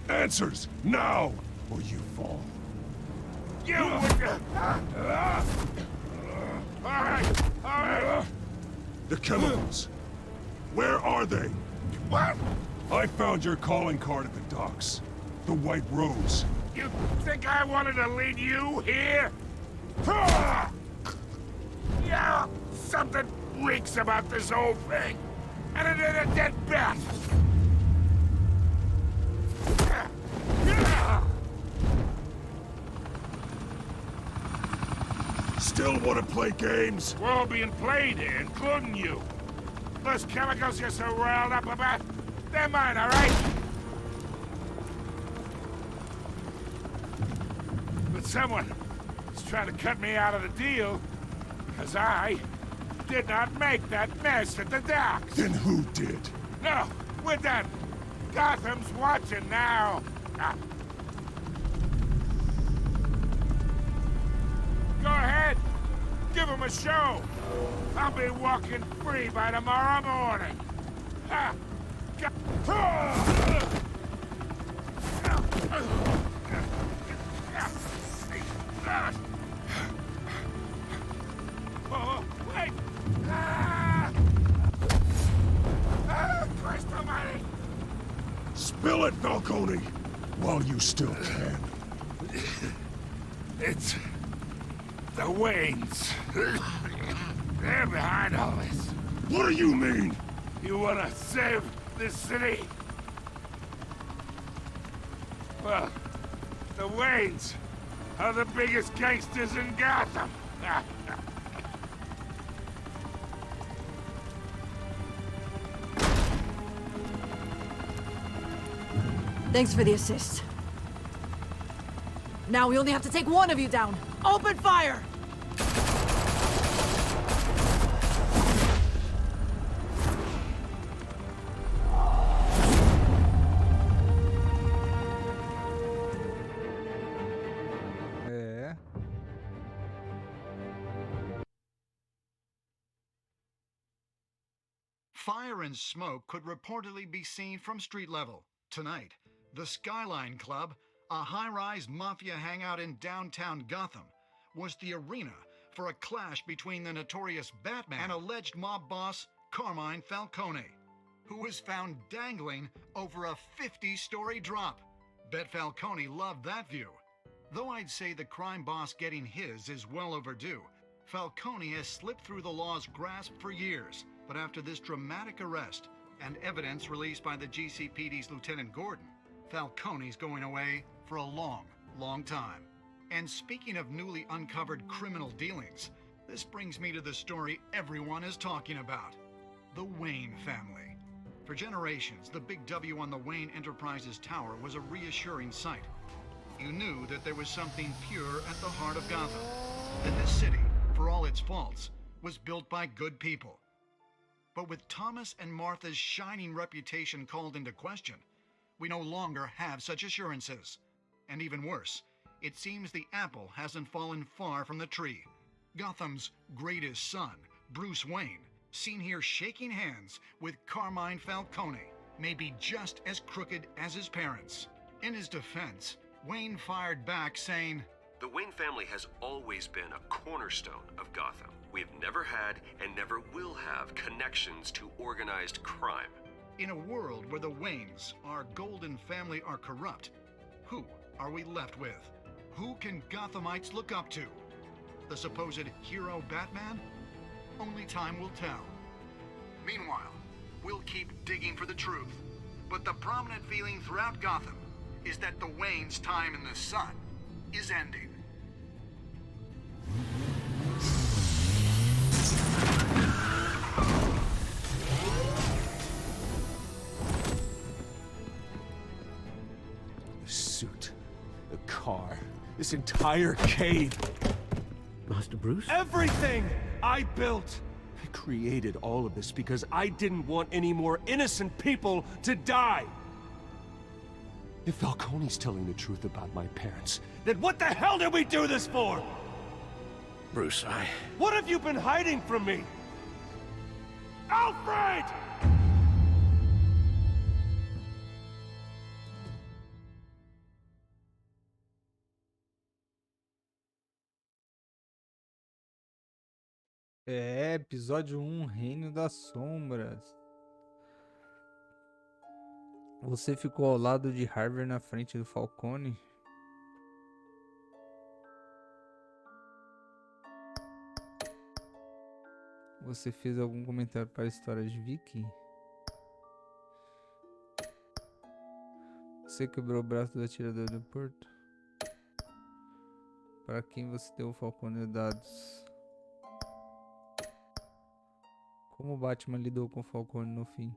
Answers, now, or you fall. You would... All right. The chemicals. Where are they? What? I found your calling card at the docks. The White Rose. You think I wanted to lead you here? Yeah, something reeks about this whole thing. And it ain't a dead bat. Still want to play games? We're all being played here, including you. Those chemicals you're so riled up about, they're mine, all right? But someone is trying to cut me out of the deal, because I did not make that mess at the docks. Then who did? No, we're done. Gotham's watching now. Go ahead. Give him a show. I'll be walking free by tomorrow morning. Ha! Oh, wait! Christ almighty! Spill it, Falcone, while you still can. It's the Waynes. They're behind all this. What do you mean? You wanna save this city? Well, the Waynes are the biggest gangsters in Gotham. Thanks for the assist. Now we only have to take one of you down. Open fire! Fire and smoke could reportedly be seen from street level. Tonight, the Skyline Club, a high-rise mafia hangout in downtown Gotham, was the arena for a clash between the notorious Batman and alleged mob boss Carmine Falcone, who was found dangling over a 50-story drop. Bet Falcone loved that view. Though I'd say the crime boss getting his is well overdue, Falcone has slipped through the law's grasp for years. But after this dramatic arrest and evidence released by the GCPD's Lieutenant Gordon, Falcone's going away for a long, long time. And speaking of newly uncovered criminal dealings, this brings me to the story everyone is talking about: the Wayne family. For generations, the big W on the Wayne Enterprises Tower was a reassuring sight. You knew that there was something pure at the heart of Gotham, that this city, for all its faults, was built by good people. But with Thomas and Martha's shining reputation called into question, we no longer have such assurances. And even worse, it seems the apple hasn't fallen far from the tree. Gotham's greatest son, Bruce Wayne, seen here shaking hands with Carmine Falcone, may be just as crooked as his parents. In his defense, Wayne fired back saying, "The Wayne family has always been a cornerstone of Gotham. We've never had and never will have connections to organized crime." In a world where the Waynes, our golden family, are corrupt, who are we left with? Who can Gothamites look up to? The supposed hero Batman? Only time will tell. Meanwhile, we'll keep digging for the truth. But the prominent feeling throughout Gotham is that the Waynes' time in the sun is ending. The suit, the car, this entire cave. Master Bruce? Everything I built! I created all of this because I didn't want any more innocent people to die! If Falcone's telling the truth about my parents, then what the hell did we do this for? Bruce, What have you been hiding from me? Alfred! Episódio 1, Reino das Sombras. Você ficou ao lado de Harvey na frente do Falcone? Você fez algum comentário para a história de Vicky? Você quebrou o braço do atirador do porto? Para quem você deu o Falcone dados? Como o Batman lidou com o Falcone no fim?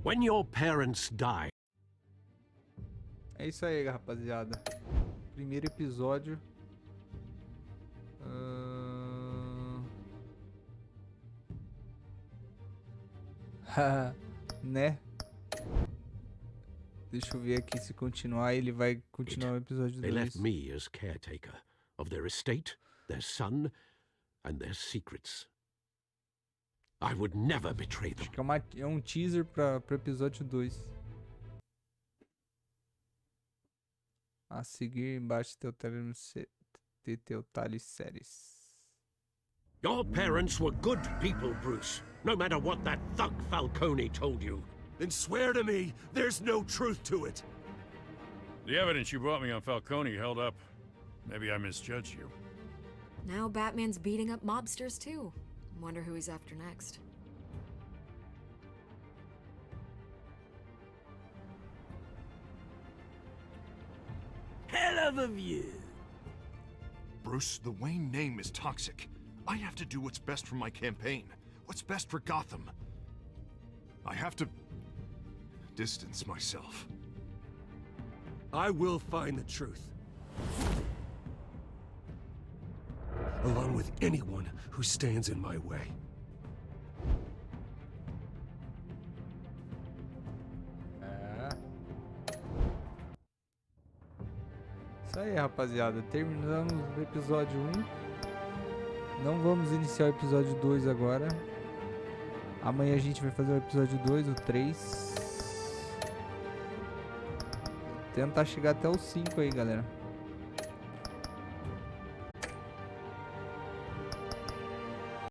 When your parents die. É isso aí, rapaziada. Primeiro episódio Né? Deixa eu ver aqui se continuar, ele vai continuar o episódio 2. They left me as caretaker of their estate, their son, and their secrets. I would never betray them. Acho que é um teaser para o episódio 2. A seguir embaixo Telltale séries. Your parents were good people, Bruce. No matter what that thug Falcone told you. Then swear to me there's no truth to it. The evidence you brought me on Falcone held up. Maybe I misjudged you. Now Batman's beating up mobsters too. Wonder who he's after next. Hell of a view. Bruce, the Wayne name is toxic. I have to do what's best for my campaign. What's best for Gotham. I have to distance myself. I will find the truth. Along with anyone who stands in my way. Isso aí, rapaziada. Terminamos o episódio 1. Não vamos iniciar o episódio 2 agora. Amanhã a gente vai fazer o episódio 2, o 3. Tentar chegar até o 5 aí, galera.